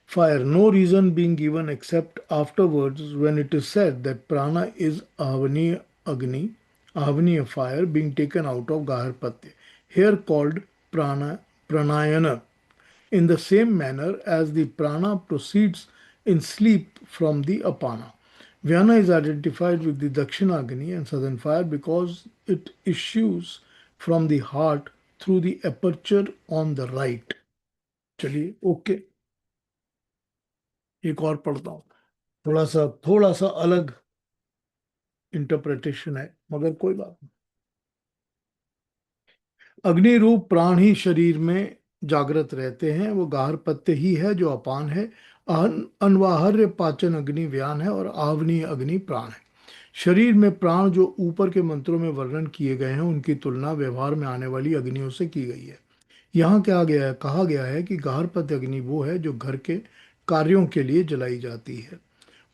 fire, no reason being given except afterwards when it is said that prana is Ahavani Agni, Ahavani fire being taken out of Gaharpatya, here called pranayana, in the same manner as the prana proceeds in sleep from the apana. Vyana is identified with the Dakshinagni and southern fire because it issues from the heart through the aperture on the right. चलिए okay, एक और पढ़ता हूँ। थोड़ा सा अलग interpretation है, मगर कोई बात नहीं। अग्नि रूप प्राण ही शरीर में जागृत रहते हैं, वो गार्हपत्य ही है जो अपान है। अनवाहर्य पाचन अग्नि व्यान है और आवनीय अग्नि प्राण है। शरीर में प्राण जो ऊपर के मंत्रों में वर्णन किए गए हैं उनकी तुलना व्यवहार में आने वाली अग्नियों से की गई है। यहाँ क्या गया है, कहा गया है कि गार्हपत्य अग्नि वो है जो घर के कार्यों के लिए जलाई जाती है।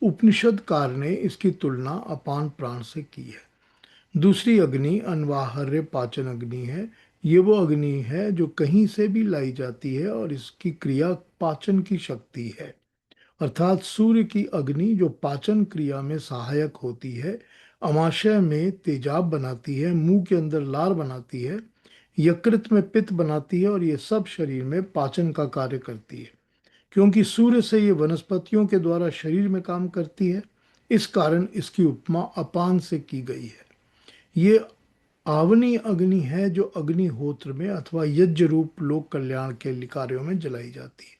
उपनिषदकार ने इसकी तुलना अपान प्राण से की है। दूसरी अग्नि अनवाहर्य पाचन अग्नि है। ये वो अग्नि है जो कहीं से भी लाई जाती है और इसकी क्रिया पाचन की शक्ति है, अर्थात सूर्य की अग्नि जो पाचन क्रिया में सहायक होती है। अमाशय में तेजाब बनाती है, मुंह के अंदर लार बनाती है, यकृत में पित्त बनाती है और ये सब शरीर में पाचन का कार्य करती है। क्योंकि सूर्य से ये वनस्पतियों के द्वारा शरीर में काम करती है, इस कारण इसकी उपमा अपान से की गई है। ये आवनी अग्नि है जो अग्निहोत्र में अथवा यज्ञ रूप लोक कल्याण के कार्यों में जलाई जाती है।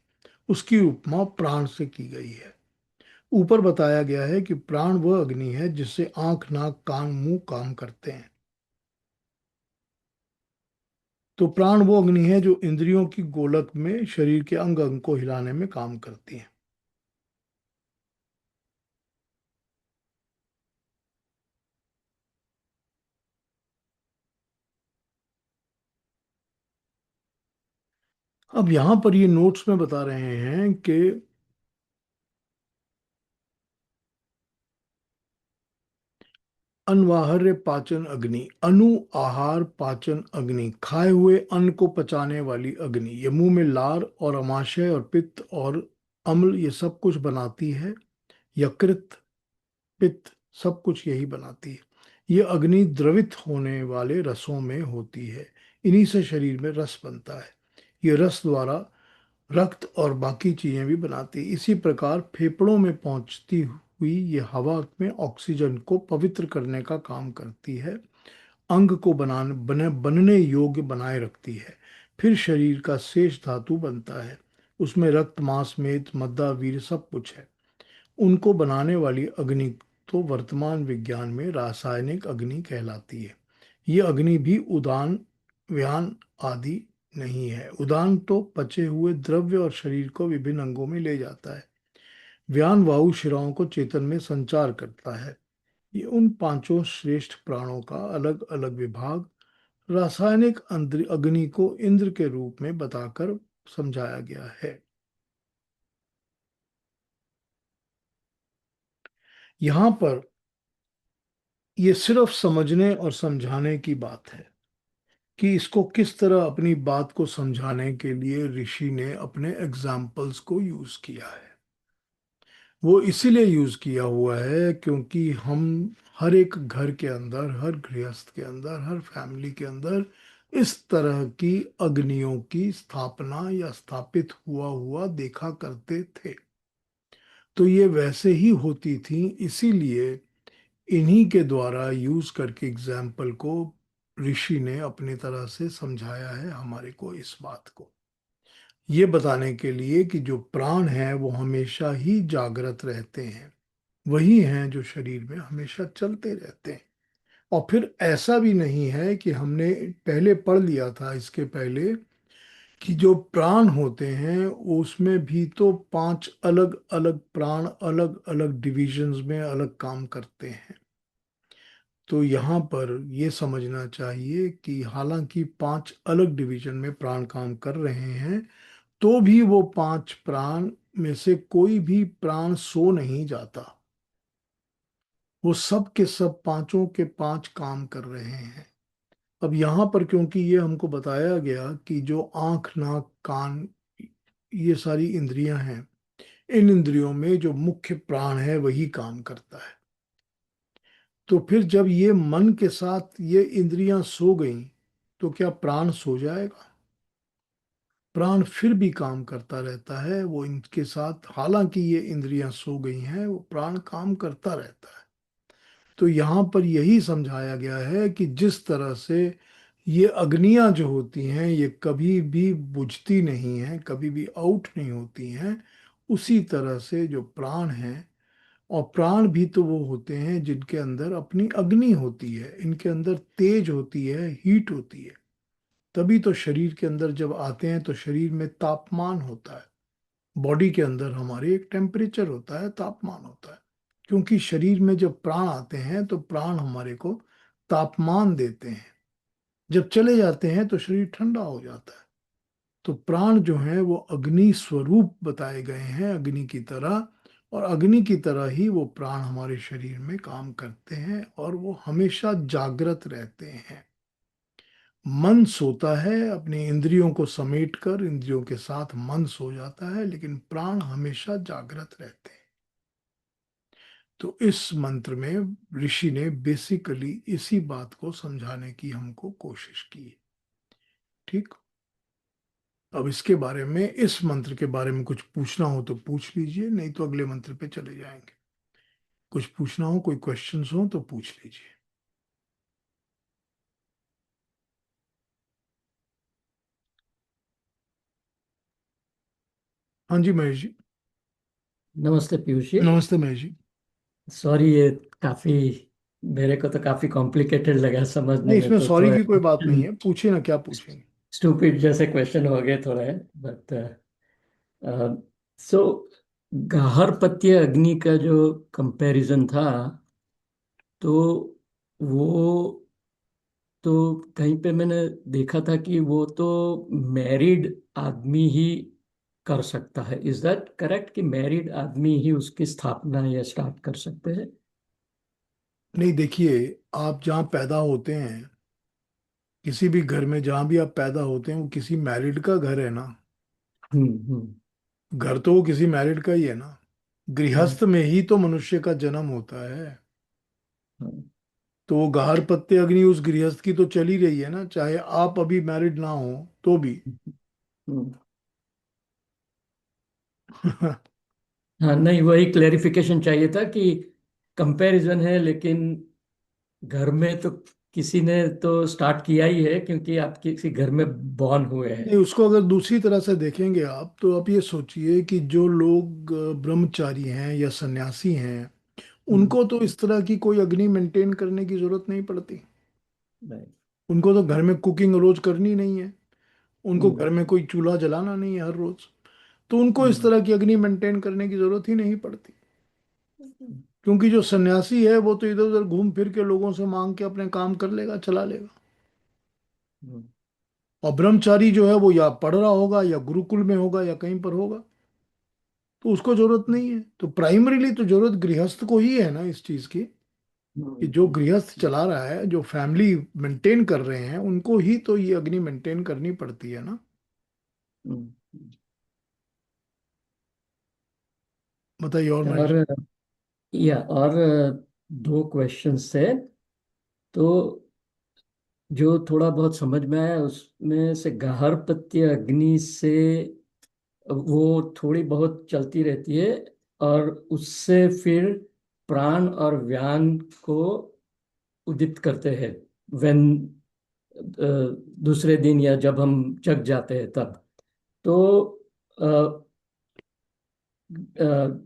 उसकी उपमा प्राण से की गई है। ऊपर बताया गया है कि प्राण वह अग्नि है जिससे आंख, नाक, कान, मुंह काम करते हैं। तो प्राण वो अग्नि है जो इंद्रियों की गोलक में शरीर के अंग अंग को हिलाने में काम करती है। अब यहां पर ये नोट्स में बता रहे हैं कि अनवाहर्य पाचन अग्नि, अनु आहार पाचन अग्नि, खाए हुए अन्न को पचाने वाली अग्नि, ये मुंह में लार और अमाशय और पित्त और अम्ल ये सब कुछ बनाती है। यकृत, पित्त, सब कुछ यही बनाती है। ये अग्नि द्रवित होने वाले रसों में होती है। इन्हीं से शरीर में रस बनता है। ये रस द्वारा रक्त और बाकी चीजें भी बनाती है। इसी प्रकार फेफड़ों में पहुंचती हुई ये हवा में ऑक्सीजन को पवित्र करने का काम करती है। अंग को बनने योग्य बनाए रखती है। फिर शरीर का शेष धातु बनता है। उसमें रक्त, मांस, मेद, मद्दा, वीर्य सब कुछ है। उनको बनाने वाली अग्नि तो वर्तमान विज्ञान में रासायनिक अग्नि कहलाती है। ये अग्नि भी उदान, व्यान आदि नहीं है। उदान तो पचे हुए द्रव्य और शरीर को विभिन्न अंगों में ले जाता है। व्यान वायु शिराओं को चेतन में संचार करता है। ये उन पांचों श्रेष्ठ प्राणों का अलग अलग विभाग रासायनिक अग्नि को इंद्र के रूप में बताकर समझाया गया है। यहां पर ये सिर्फ समझने और समझाने की बात है कि इसको किस तरह अपनी बात को समझाने के लिए ऋषि ने अपने एग्जाम्पल्स को यूज किया है। वो इसीलिए यूज किया हुआ है क्योंकि हम हर एक घर के अंदर, हर गृहस्थ के अंदर, हर फैमिली के अंदर इस तरह की अग्नियों की स्थापना या स्थापित हुआ हुआ देखा करते थे। तो ये वैसे ही होती थी, इसीलिए इन्हीं के द्वारा यूज करके एग्जाम्पल को ऋषि ने अपनी तरह से समझाया है हमारे को इस बात को, ये बताने के लिए कि जो प्राण है वो हमेशा ही जागृत रहते हैं। वही हैं जो शरीर में हमेशा चलते रहते हैं। और फिर ऐसा भी नहीं है कि हमने पहले पढ़ लिया था इसके पहले कि जो प्राण होते हैं उसमें भी तो पांच अलग अलग प्राण अलग अलग डिविजन्स में अलग काम करते हैं। तो यहाँ पर ये समझना चाहिए कि हालांकि पांच अलग डिवीजन में प्राण काम कर रहे हैं, तो भी वो पांच प्राण में से कोई भी प्राण सो नहीं जाता। वो सब के सब पांचों के पांच काम कर रहे हैं। अब यहाँ पर क्योंकि ये हमको बताया गया कि जो आंख, नाक, कान, ये सारी इंद्रियां हैं, इन इंद्रियों में जो मुख्य प्राण है वही काम करता है। तो फिर जब ये मन के साथ ये इंद्रियां सो गईं, तो क्या प्राण सो जाएगा? प्राण फिर भी काम करता रहता है वो इनके साथ, हालांकि ये इंद्रियां सो गई हैं वो प्राण काम करता रहता है। तो यहाँ पर यही समझाया गया है कि जिस तरह से ये अग्नियां जो होती हैं ये कभी भी बुझती नहीं हैं, कभी भी आउट नहीं होती हैं, उसी तरह से जो प्राण हैं, और प्राण भी तो वो होते हैं जिनके अंदर अपनी अग्नि होती है, इनके अंदर तेज होती है, हीट होती है। तभी तो शरीर के अंदर जब आते हैं तो शरीर में तापमान होता है। बॉडी के अंदर हमारे एक टेम्परेचर होता है, तापमान होता है। क्योंकि शरीर में जब प्राण आते हैं तो प्राण हमारे को तापमान देते हैं। जब चले जाते हैं तो शरीर ठंडा हो जाता है। तो प्राण जो है वो अग्नि स्वरूप बताए गए हैं, अग्नि की तरह। और अग्नि की तरह ही वो प्राण हमारे शरीर में काम करते हैं और वो हमेशा जागृत रहते हैं। मन सोता है अपनी इंद्रियों को समेट कर, इंद्रियों के साथ मन सो जाता है, लेकिन प्राण हमेशा जागृत रहते हैं। तो इस मंत्र में ऋषि ने बेसिकली इसी बात को समझाने की हमको कोशिश की। ठीक। अब इसके बारे में, इस मंत्र के बारे में कुछ पूछना हो तो पूछ लीजिए, नहीं तो अगले मंत्र पे चले जाएंगे। कुछ पूछना हो, कोई क्वेश्चंस हो तो पूछ लीजिए। हाँ जी महेश जी। नमस्ते पीयूष जी। नमस्ते महेश जी। सॉरी, ये काफी, मेरे को तो काफी कॉम्प्लिकेटेड लगा समझने नहीं, में, इसमें तो सॉरी थोड़ा की कोई बात नहीं है, पूछिए ना, क्या पूछेंगे। स्टूपिड जैसे क्वेश्चन हो गए थोड़े, बट सो गाहरपत्य अग्नि का जो कंपैरिजन था, तो वो तो कहीं पे मैंने देखा था कि वो तो मैरिड आदमी ही कर सकता है। इज दैट करेक्ट कि मैरिड आदमी ही उसकी स्थापना या स्टार्ट कर सकते हैं? नहीं, देखिए, आप जहाँ पैदा होते हैं, किसी भी घर में जहाँ भी आप पैदा होते हैं, वो किसी मैरिड का घर है ना। हम्म। घर तो वो किसी मैरिड का ही है ना। हम्म। गृहस्थ में ही तो मनुष्य का जन्म होता है। हम्म। तो वो गार पत्ते अग्नि उस गृहस्थ की तो चल ही रही है ना, चाहे आप अभी मैरिड ना हो तो भी। हम्म। हाँ, नहीं, वही क्लेरिफिकेशन चाहिए था कि कंपैरिजन है, लेकिन घर में तो किसी ने तो स्टार्ट किया ही है, क्योंकि आप किसी घर में बॉर्न हुए हैं। नहीं, उसको अगर दूसरी तरह से देखेंगे आप, तो आप ये सोचिए कि जो लोग ब्रह्मचारी हैं या सन्यासी हैं, हम्म। उनको तो इस तरह की कोई अग्नि मेंटेन करने की जरूरत नहीं पड़ती। नहीं। उनको तो घर में कुकिंग रोज करनी नहीं है। उनको हम्म। घर में कोई चूल्हा जलाना नहीं है हर रोज। तो उनको इस हम्म। तरह की अग्नि मेंटेन करने की जरूरत ही नहीं पड़ती। हम्म। क्योंकि जो सन्यासी है वो तो इधर उधर घूम फिर के लोगों से मांग के अपने काम कर लेगा, चला लेगा। और ब्रह्मचारी जो है वो या पढ़ रहा होगा या गुरुकुल में होगा या कहीं पर होगा। तो उसको जरूरत नहीं है। तो प्राइमरीली तो जरूरत गृहस्थ को ही है ना इस चीज की, कि जो हम्म। गृहस्थ चला रहा है, जो फैमिली मेंटेन कर रहे हैं, उनको ही तो ये अग्नि मेंटेन करनी पड़ती है ना। हम्म। बताइए और महेश। और और दो क्वेश्चंस थे। तो जो थोड़ा बहुत समझ में आया उसमें से, गाहरपत्य अग्नि से वो थोड़ी बहुत चलती रहती है, और उससे फिर प्राण और व्यान को उदित करते हैं, वेन दूसरे दिन या जब हम जग जाते हैं तब। तो अ,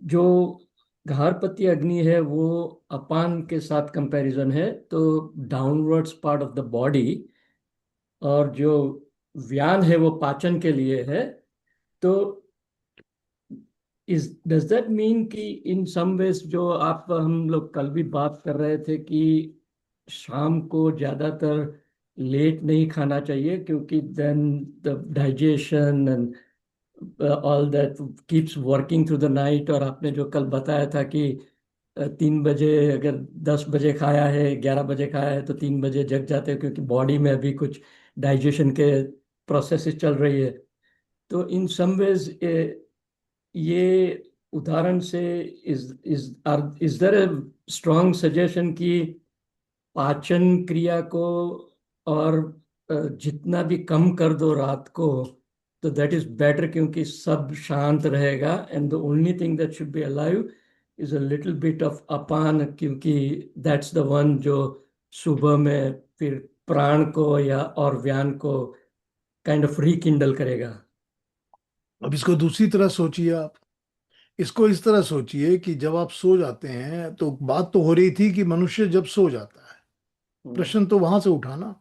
जो घारपति अग्नि है वो अपान के साथ कंपैरिजन है, तो downwards part of the body. और जो व्यान है वो पाचन के लिए है। तो इज डज दैट मीन कि इन सम वेज, जो आप हम लोग कल भी बात कर रहे थे कि शाम को ज्यादातर लेट नहीं खाना चाहिए, क्योंकि then the digestion and all that keeps working through the night. और आपने जो कल बताया था कि 3 बजे, अगर 10 बजे खाया है, 11 बजे खाया है, तो 3 बजे जग जाते हैं, क्योंकि बॉडी में अभी कुछ डाइजेशन के प्रोसेसेस चल रही है। तो इन सम वेज ये उदाहरण से, is there a strong suggestion कि पाचन क्रिया को और जितना भी कम कर दो रात को, तो दैट इज बेटर, क्योंकि सब शांत रहेगा, and the only thing that should be alive is a little bit of apana, क्योंकि दैट्स द वन जो सुबह में फिर प्राण को या और व्यान को काइंड ऑफ रिकिंडल करेगा। अब इसको दूसरी तरह सोचिए आप। इसको इस तरह सोचिए कि जब आप सो जाते हैं, तो बात तो हो रही थी कि मनुष्य जब सो जाता है, हम्म। प्रश्न तो वहां से उठा ना।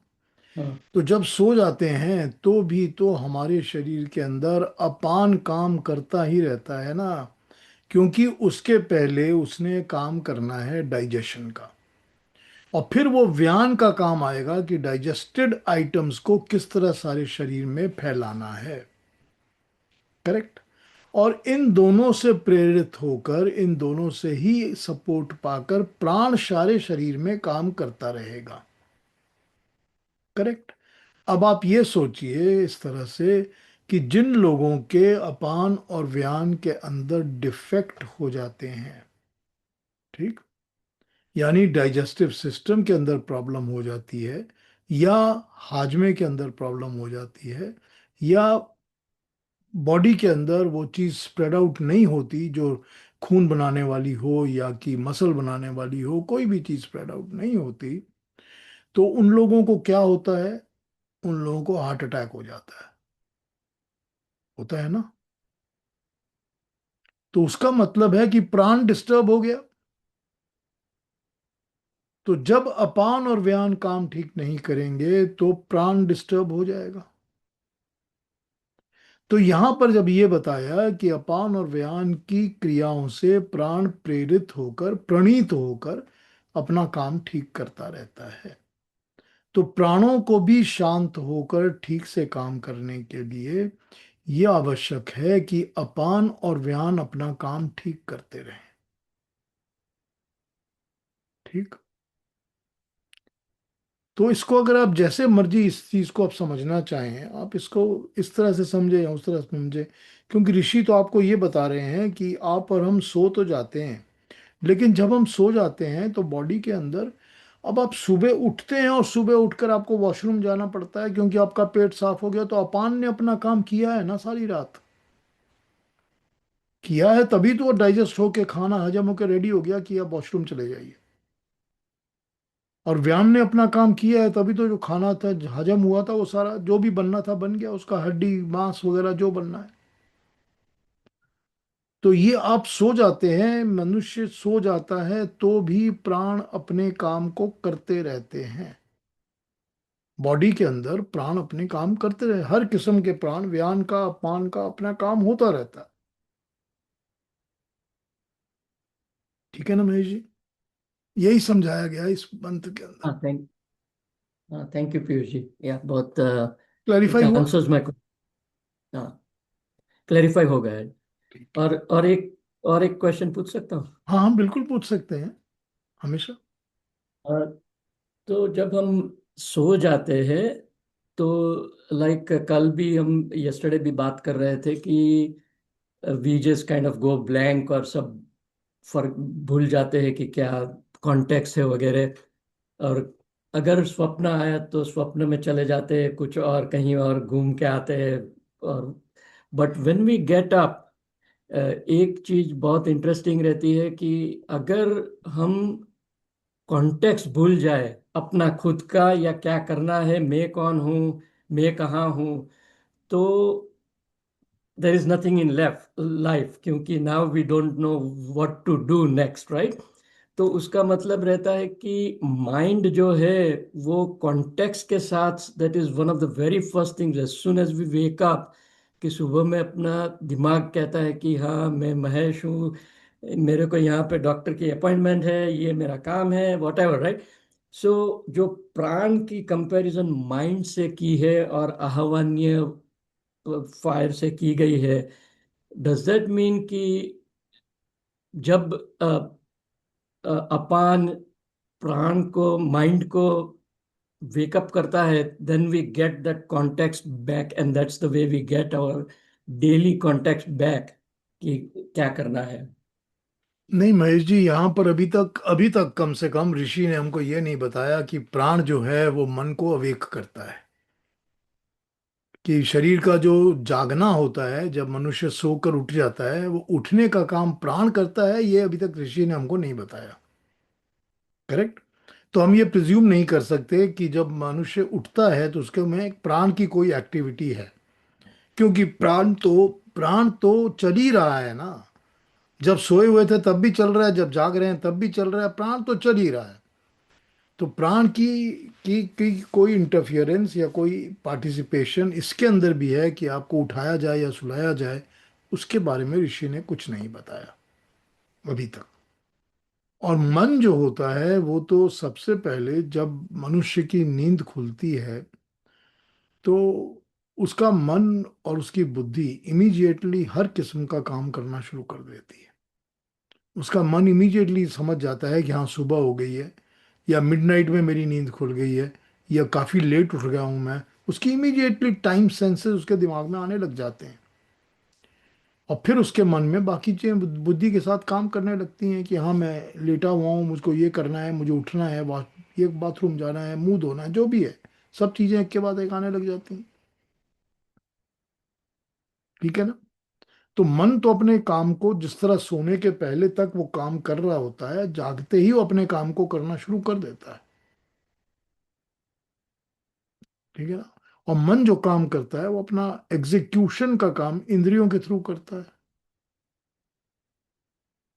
हाँ। तो जब सो जाते हैं तो भी तो हमारे शरीर के अंदर अपान काम करता ही रहता है ना। क्योंकि उसके पहले उसने काम करना है डाइजेशन का। और फिर वो व्यान का काम आएगा कि डाइजेस्टेड आइटम्स को किस तरह सारे शरीर में फैलाना है। करेक्ट। और इन दोनों से प्रेरित होकर, इन दोनों से ही सपोर्ट पाकर प्राण सारे शरीर में काम करता रहेगा। करेक्ट। अब आप ये सोचिए इस तरह से कि जिन लोगों के अपान और व्यान के अंदर डिफेक्ट हो जाते हैं, ठीक, यानी डाइजेस्टिव सिस्टम के अंदर प्रॉब्लम हो जाती है, या हाजमे के अंदर प्रॉब्लम हो जाती है, या बॉडी के अंदर वो चीज़ स्प्रेड आउट नहीं होती जो खून बनाने वाली हो या कि मसल बनाने वाली हो, कोई भी चीज़ स्प्रेड आउट नहीं होती, तो उन लोगों को क्या होता है? उन लोगों को हार्ट अटैक हो जाता है। होता है ना। तो उसका मतलब है कि प्राण डिस्टर्ब हो गया। तो जब अपान और व्यान काम ठीक नहीं करेंगे तो प्राण डिस्टर्ब हो जाएगा। तो यहां पर जब ये बताया कि अपान और व्यान की क्रियाओं से प्राण प्रेरित होकर, प्रणीत होकर अपना काम ठीक करता रहता है, तो प्राणों को भी शांत होकर ठीक से काम करने के लिए यह आवश्यक है कि अपान और व्यान अपना काम ठीक करते रहें। ठीक। तो इसको अगर आप जैसे मर्जी इस चीज को आप समझना चाहें, आप इसको इस तरह से समझे या उस तरह से समझे, क्योंकि ऋषि तो आपको ये बता रहे हैं कि आप और हम सो तो जाते हैं, लेकिन जब हम सो जाते हैं तो बॉडी के अंदर, अब आप सुबह उठते हैं और सुबह उठकर आपको वॉशरूम जाना पड़ता है क्योंकि आपका पेट साफ हो गया, तो अपान ने अपना काम किया है ना, सारी रात किया है, तभी तो डाइजेस्ट होके खाना हजम होकर रेडी हो गया कि आप वॉशरूम चले जाइए। और व्यायाम ने अपना काम किया है, तभी तो जो खाना था हजम हुआ था, वो सारा जो भी बनना था बन गया, उसका हड्डी मांस वगैरह जो बनना है। तो ये आप सो जाते हैं, मनुष्य सो जाता है तो भी प्राण अपने काम को करते रहते हैं। बॉडी के अंदर प्राण अपने काम करते रहे, हर किस्म के प्राण, व्यान का अपान का अपना काम होता रहता है। ठीक है ना महेश जी? यही समझाया गया है इस मंत्र के अंदर। हाँ थैंक यू पीयूष जी, या बहुत इट क्लैरिफाई हुआ? Answers my. हाँ, क्लैरिफाई हो गया है। ठीक है। और एक क्वेश्चन पूछ सकता हूँ? हाँ हम बिल्कुल पूछ सकते हैं, हमेशा। अ, तो जब हम सो जाते हैं तो लाइक कल भी हम यस्टरडे भी बात कर रहे थे कि we just kind of go blank और सब फर्क भूल जाते हैं कि क्या कॉन्टेक्स्ट है वगैरह। और अगर स्वप्न आया तो स्वप्न में चले जाते हैं, कुछ और कहीं और घूम के आते हैं। और but when we get up, एक चीज बहुत इंटरेस्टिंग रहती है कि अगर हम कॉन्टेक्स्ट भूल जाए अपना खुद का या क्या करना है, मैं कौन हूँ, मैं कहाँ हूँ, तो there is nothing in left life, क्योंकि now we don't know what to do next, right? तो उसका मतलब रहता है कि माइंड जो है वो कॉन्टेक्स्ट के साथ, that is one of the very first things as soon as we wake up, कि सुबह में अपना दिमाग कहता है कि हाँ मैं महेश हूँ, मेरे को यहाँ पे डॉक्टर की अपॉइंटमेंट है, ये मेरा काम है, वॉट एवर, राइट? सो जो प्राण की कंपैरिजन माइंड से की है और आहवन्य फायर से की गई है, डज दैट मीन कि जब अपान प्राण को, माइंड को वेकअप करता है, then we get that context back, and that's the way we get our daily context back कि क्या करना है? नहीं महेश जी, यहाँ पर अभी तक कम से कम ऋषि ने हमको ये नहीं बताया कि प्राण जो है वो मन को अवेक करता है। कि शरीर का जो जागना होता है, जब मनुष्य सोकर उठ जाता है, वो उठने का काम प्राण करता है, ये अभी तक ऋषि ने हमको नहीं बताया। करेक्ट? तो हम ये प्रिज्यूम नहीं कर सकते कि जब मनुष्य उठता है तो उसके में एक प्राण की कोई एक्टिविटी है, क्योंकि प्राण तो चल ही रहा है ना। जब सोए हुए थे तब भी चल रहा है, जब जाग रहे हैं तब भी चल रहा है, प्राण तो चल ही रहा है। तो प्राण की कोई इंटरफियरेंस या कोई पार्टिसिपेशन इसके अंदर भी है कि आपको उठाया जाए या सुलाया जाए, उसके बारे में ऋषि ने कुछ नहीं बताया अभी तक। और मन जो होता है वो तो सबसे पहले जब मनुष्य की नींद खुलती है तो उसका मन और उसकी बुद्धि इमीडिएटली हर किस्म का काम करना शुरू कर देती है। उसका मन इमीडिएटली समझ जाता है कि हाँ सुबह हो गई है, या मिडनाइट में मेरी नींद खुल गई है, या काफ़ी लेट उठ गया हूँ मैं। उसकी इमीडिएटली टाइम सेंसेस उसके दिमाग में आने लग जाते हैं, और फिर उसके मन में बाकी चीज़ें बुद्धि के साथ काम करने लगती हैं कि हाँ मैं लेटा हुआ हूँ, मुझको ये करना है, मुझे उठना है, ये बाथरूम जाना है, मुंह धोना है, जो भी है, सब चीज़ें एक के बाद एक आने लग जाती हैं। ठीक है ना? तो मन तो अपने काम को, जिस तरह सोने के पहले तक वो काम कर रहा होता है, जागते ही वो अपने काम को करना शुरू कर देता है। ठीक है ना? और मन जो काम करता है वो अपना एग्जीक्यूशन का काम इंद्रियों के थ्रू करता है।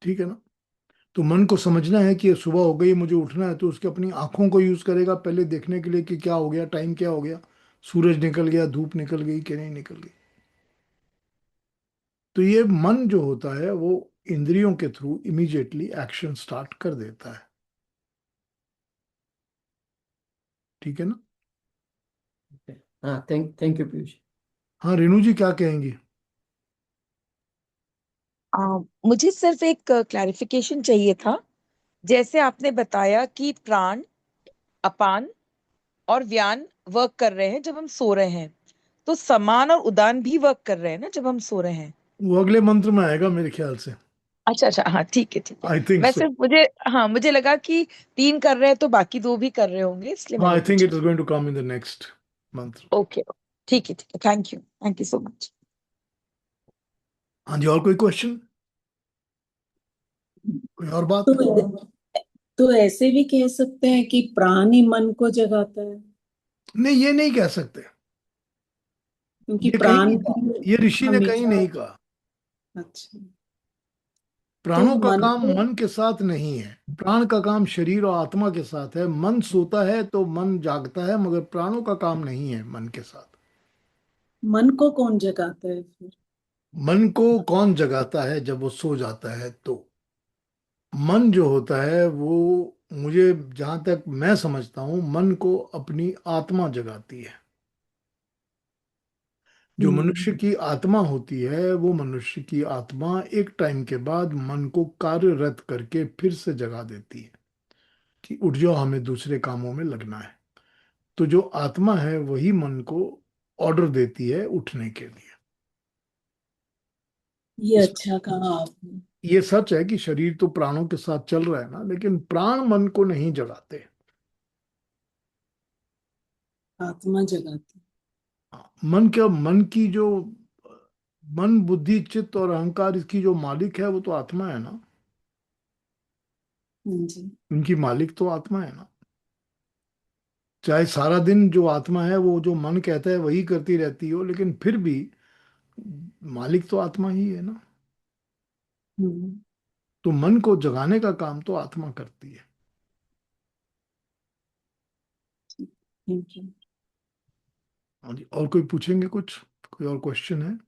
ठीक है ना? तो मन को समझना है कि ये सुबह हो गई, मुझे उठना है, तो उसके अपनी आंखों को यूज करेगा पहले देखने के लिए कि क्या हो गया, टाइम क्या हो गया, सूरज निकल गया, धूप निकल गई कि नहीं निकल गई। तो ये मन जो होता है वो इंद्रियों के थ्रू इमीडिएटली एक्शन स्टार्ट कर देता है। ठीक है ना? हाँ, थैंक यू पीयूष। हाँ, रेणु जी क्या कहेंगी? मुझे सिर्फ एक क्लैरिफिकेशन चाहिए था। जैसे आपने बताया कि प्राण, अपान और व्यान वर्क कर रहे हैं जब हम सो रहे हैं, तो समान और उदान भी वर्क कर रहे हैं ना जब हम सो रहे हैं? वो अगले मंत्र में आएगा मेरे ख्याल से। अच्छा अच्छा, हाँ ठीक है ठीक है। आई थिंक मैं सो। सिर्फ मुझे हाँ मुझे लगा कि 3 कर रहे हैं तो बाकी 2 भी कर रहे होंगे, इसलिए हाँ, मैंने आई थिंक पूछा। It is going to come in the next मंत्र। ओके, ठीक है, थैंक यू सो मच। हाँ जी, और कोई क्वेश्चन, कोई और बात? तो तो ऐसे भी कह सकते हैं कि प्राण ही मन को जगाता है, नहीं, ये नहीं कह सकते। क्योंकि ये कहीं प्राण नहीं कहा, ये ऋषि ने कहीं हमेशा। नहीं कहा। अच्छा, तो प्राणों का मन काम को। मन के साथ नहीं है। प्राण का काम शरीर और आत्मा के साथ है। मन सोता है तो मन जागता है, मगर प्राणों का काम नहीं है मन के साथ। मन को कौन जगाता है फिर? मन को कौन जगाता है? जब वो सो जाता है तो मन जो होता है वो, मुझे जहां तक मैं समझता हूं, मन को अपनी आत्मा जगाती है। जो मनुष्य हम्म। की आत्मा होती है, वो मनुष्य की आत्मा एक टाइम के बाद मन को कार्यरत करके फिर से जगा देती है कि उठ जाओ, हमें दूसरे कामों में लगना है। तो जो आत्मा है वही मन को ऑर्डर देती है उठने के लिए। ये इस अच्छा कहा आपने। ये सच है कि शरीर तो प्राणों के साथ चल रहा है ना, लेकिन प्राण मन को नहीं जगाते। आत्मा जगाती। मन की जो मन, बुद्धि, चित्त और अहंकार, इसकी जो मालिक है वो तो आत्मा है ना। हाँ जी। उनकी मालिक तो आत्मा है ना। चाहे सारा दिन जो आत्मा है वो जो मन कहता है वही करती रहती हो, लेकिन फिर भी मालिक तो आत्मा ही है ना। हम्म। तो मन को जगाने का काम तो आत्मा करती है। Thank you. हाँ जी, और कोई पूछेंगे कुछ? कोई और क्वेश्चन है?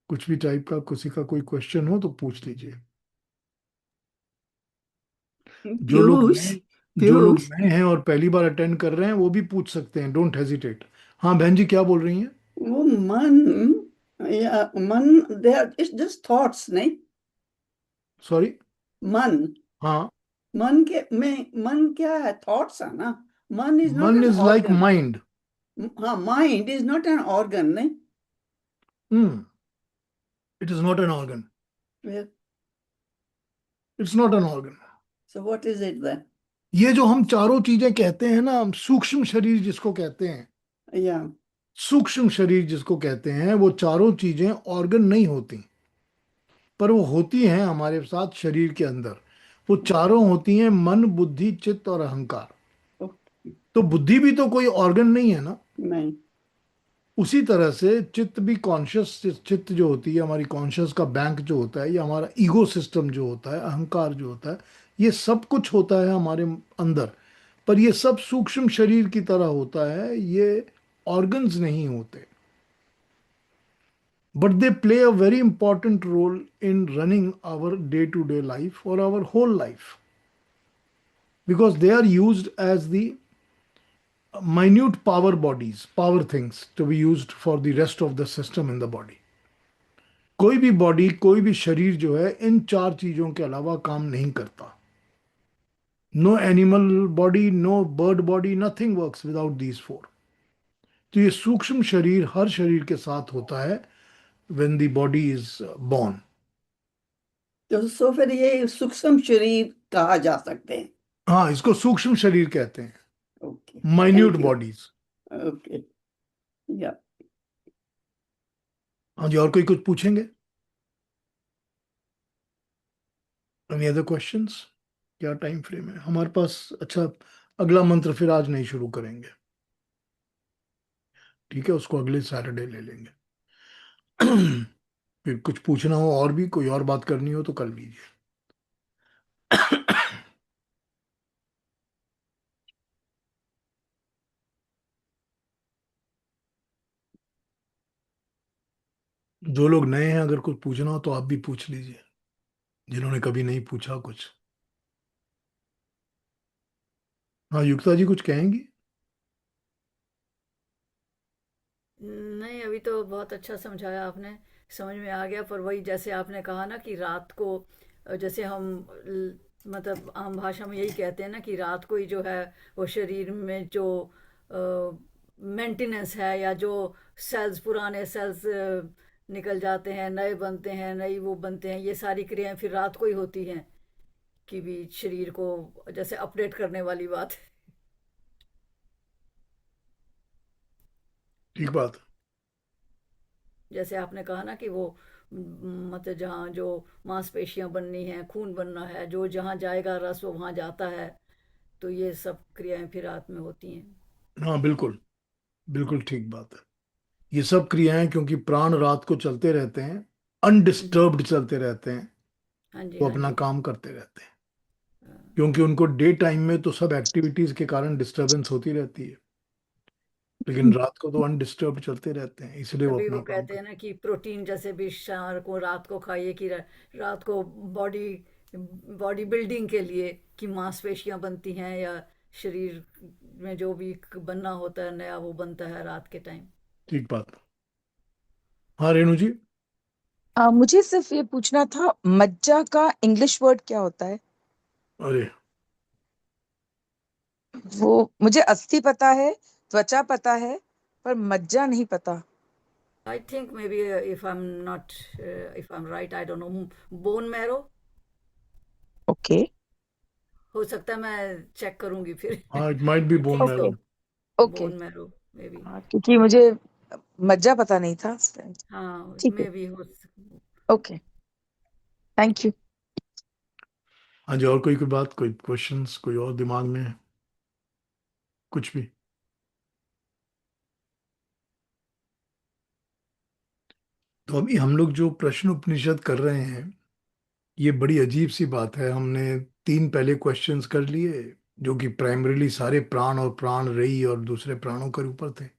कुछ भी टाइप का किसी का कोई क्वेश्चन हो तो पूछ लीजिए। जो लोग पीयूष, नए जो लोग पीयूष, नए हैं और पहली बार अटेंड कर रहे हैं वो भी पूछ सकते हैं, डोंट हेजिटेट। हाँ बहन जी, क्या बोल रही हैं? वो मन, या मन, they are it's just thoughts, नहीं? सॉरी। मन, हाँ, मन के में मन क्या है? थॉट्स है ना। Man is not man an is like organ. Mind. हाँ, mind is not an organ, नहीं? Hmm, it is not an organ. Well, it's not an organ. so what is it then? ये जो हम चारों चीजें कहते हैं ना, सूक्ष्म शरीर जिसको कहते हैं, Yeah. सूक्ष्म शरीर जिसको कहते हैं, वो चारों चीजें ऑर्गन नहीं होती, पर वो होती हैं हमारे साथ शरीर के अंदर। वो चारों होती हैं मन, बुद्धि, चित्त और अहंकार। Okay. तो बुद्धि भी तो कोई ऑर्गन नहीं है ना। नहीं। उसी तरह से चित्त भी, कॉन्शियस चित्त जो होती है, हमारी कॉन्शियस का बैंक जो होता है, या हमारा ईगो सिस्टम जो होता है, अहंकार जो होता है, ये सब कुछ होता है हमारे अंदर। पर ये सब सूक्ष्म शरीर की तरह होता है, ये ऑर्गन्स नहीं होते। But they play a very important role in running our day to day life or our whole life, because they are used as the minute power bodies, power things to be used for the rest of the system in the body. कोई भी body, कोई भी शरीर जो है इन चार चीजों के अलावा काम नहीं करता। No animal body, no bird body, nothing works without these four. तो ये सूक्ष्म शरीर हर शरीर के साथ होता है when the body is born। तो सो फिर ये सूक्ष्म शरीर कहा जा सकते हैं? हाँ, इसको सूक्ष्म शरीर कहते हैं, okay, minute thank you. Bodies. Okay, या। हाँ जी, और कोई कुछ पूछेंगे? Any other questions? क्या टाइम फ्रेम है हमारे पास? अच्छा, अगला मंत्र फिर आज नहीं शुरू करेंगे, ठीक है, उसको अगले सैटरडे ले लेंगे। फिर कुछ पूछना हो और भी, कोई और बात करनी हो तो कर लीजिए। जो लोग नए हैं, अगर कुछ पूछना हो तो आप भी पूछ लीजिए, जिन्होंने कभी नहीं पूछा कुछ। हाँ, युक्ता जी कुछ कहेंगी? नहीं, अभी तो बहुत अच्छा समझाया आपने, समझ में आ गया। पर वही जैसे आपने कहा ना कि रात को जैसे हम मतलब आम भाषा में यही कहते हैं ना कि रात को ही जो है वो शरीर में जो मेंटेनेंस है या जो सेल्स, पुराने सेल्स निकल जाते हैं, नए बनते हैं, नई वो बनते हैं, ये सारी क्रियाएं फिर रात को ही होती हैं कि भी शरीर को जैसे अपडेट करने वाली बात। ठीक बात। जैसे आपने कहा ना कि वो मतलब जहाँ जो मांसपेशियां बननी है, खून बनना है, जो जहाँ जाएगा रस वो वहाँ जाता है, तो ये सब क्रियाएं फिर रात में होती हैं। हाँ बिल्कुल, बिल्कुल ठीक बात है। ये सब क्रियाएं क्योंकि प्राण रात को चलते रहते हैं, हम्म, अनडिस्टर्ब्ड चलते रहते हैं, हाँ जी, वो हाँ अपना जी। काम करते रहते हैं। हाँ, क्योंकि उनको डे टाइम में तो सब एक्टिविटीज के कारण डिस्टरबेंस होती रहती है, लेकिन रात को तो अनडिस्टर्ब्ड चलते रहते हैं, इसलिए वो तभी अपना वो काम कहते हैं करते ना कि प्रोटीन जैसे भी शाम को रात को खाइए कि रात को बॉडी बॉडी बिल्डिंग के लिए कि मांसपेशियां बनती हैं या शरीर में जो भी बनना होता है नया वो बनता है रात के टाइम। हैं। ठीक बात। हाँ रेणु जी। मुझे सिर्फ ये पूछना था, मज्जा का इंग्लिश वर्ड क्या होता है? अरे वो मुझे अस्थि पता है, त्वचा पता है, पर मज्जा नहीं पता। I think maybe if I'm not if I'm right, I don't know, bone marrow। Okay. हो सकता है, मैं चेक करूंगी फिर। हाँ, it might be I bone think okay. so, marrow. Okay. bone marrow maybe। हाँ, क्योंकि मुझे मज्जा पता नहीं था। हाँ, ठीक है। मे भी हो ओके। Thank you. हाँ जी, और कोई बात, कोई क्वेश्चंस, कोई और दिमाग में है? कुछ भी? तो अभी हम लोग जो प्रश्न उपनिषद कर रहे हैं, ये बड़ी अजीब सी बात है। हमने 3 पहले क्वेश्चंस कर लिए जो कि प्राइमरीली सारे प्राण और प्राण रई और दूसरे प्राणों के ऊपर थे।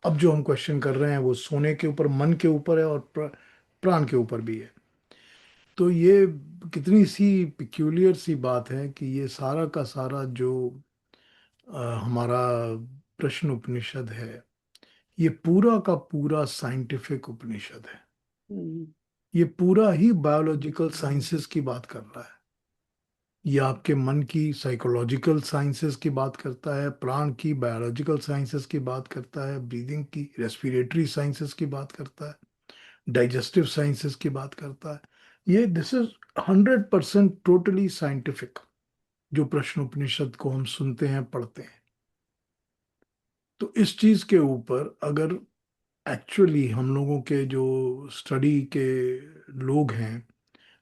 अब जो हम क्वेश्चन कर रहे हैं वो सोने के ऊपर, मन के ऊपर है और प्राण के ऊपर भी है। तो ये कितनी सी पिक्यूलियर सी बात है कि ये सारा का सारा जो हमारा प्रश्न उपनिषद है, ये पूरा का पूरा साइंटिफिक उपनिषद है। हम्म, ये पूरा ही बायोलॉजिकल साइंसेस की बात कर रहा है। ये आपके मन की साइकोलॉजिकल साइंसेस की बात करता है, प्राण की बायोलॉजिकल साइंसेस की बात करता है, ब्रीदिंग की रेस्पिरेटरी साइंसेस की बात करता है, डाइजेस्टिव साइंसेस की बात करता है। ये दिस इज 100% टोटली साइंटिफिक, जो प्रश्न उपनिषद को हम सुनते हैं, पढ़ते हैं। तो इस चीज के ऊपर अगर एक्चुअली हम लोगों के जो स्टडी के लोग हैं,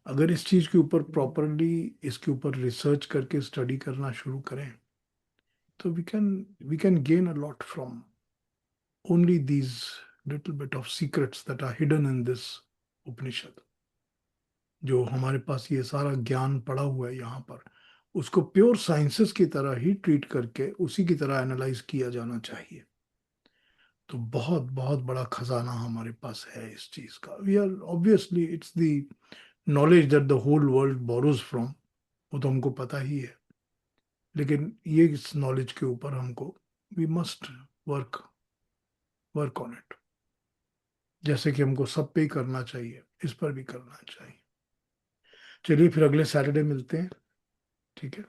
अगर इस चीज के ऊपर प्रॉपरली इसके ऊपर रिसर्च करके स्टडी करना शुरू करें, तो we can gain a lot from only these little bit of secrets that are hidden in this Upanishad. जो हमारे पास ये सारा ज्ञान पड़ा हुआ है यहाँ पर, उसको प्योर साइंसेस की तरह ही ट्रीट करके उसी की तरह एनालाइज किया जाना चाहिए। तो बहुत बहुत बड़ा खजाना हमारे पास है इस चीज का। We are obviously, it's the knowledge that the whole world borrows from, वो तो हमको पता ही है। लेकिन ये इस नॉलेज के ऊपर हमको, we must work work on it. जैसे कि हमको सब पे ही करना चाहिए, इस पर भी करना चाहिए। चलिए फिर अगले सैटरडे मिलते हैं, ठीक है?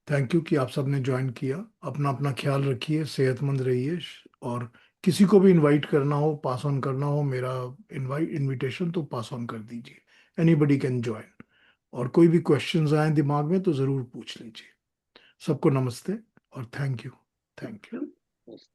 थैंक यू कि आप सबने ज्वाइन किया। अपना अपना ख्याल रखिए, सेहतमंद रहिए, और किसी को भी इनवाइट करना हो, पास ऑन करना हो मेरा इनविटेशन, तो पास ऑन कर दीजिए। Anybody can join. और कोई भी क्वेश्चंस आए दिमाग में तो ज़रूर पूछ लीजिए। सबको नमस्ते और थैंक यू। Thank you. नमस्ते।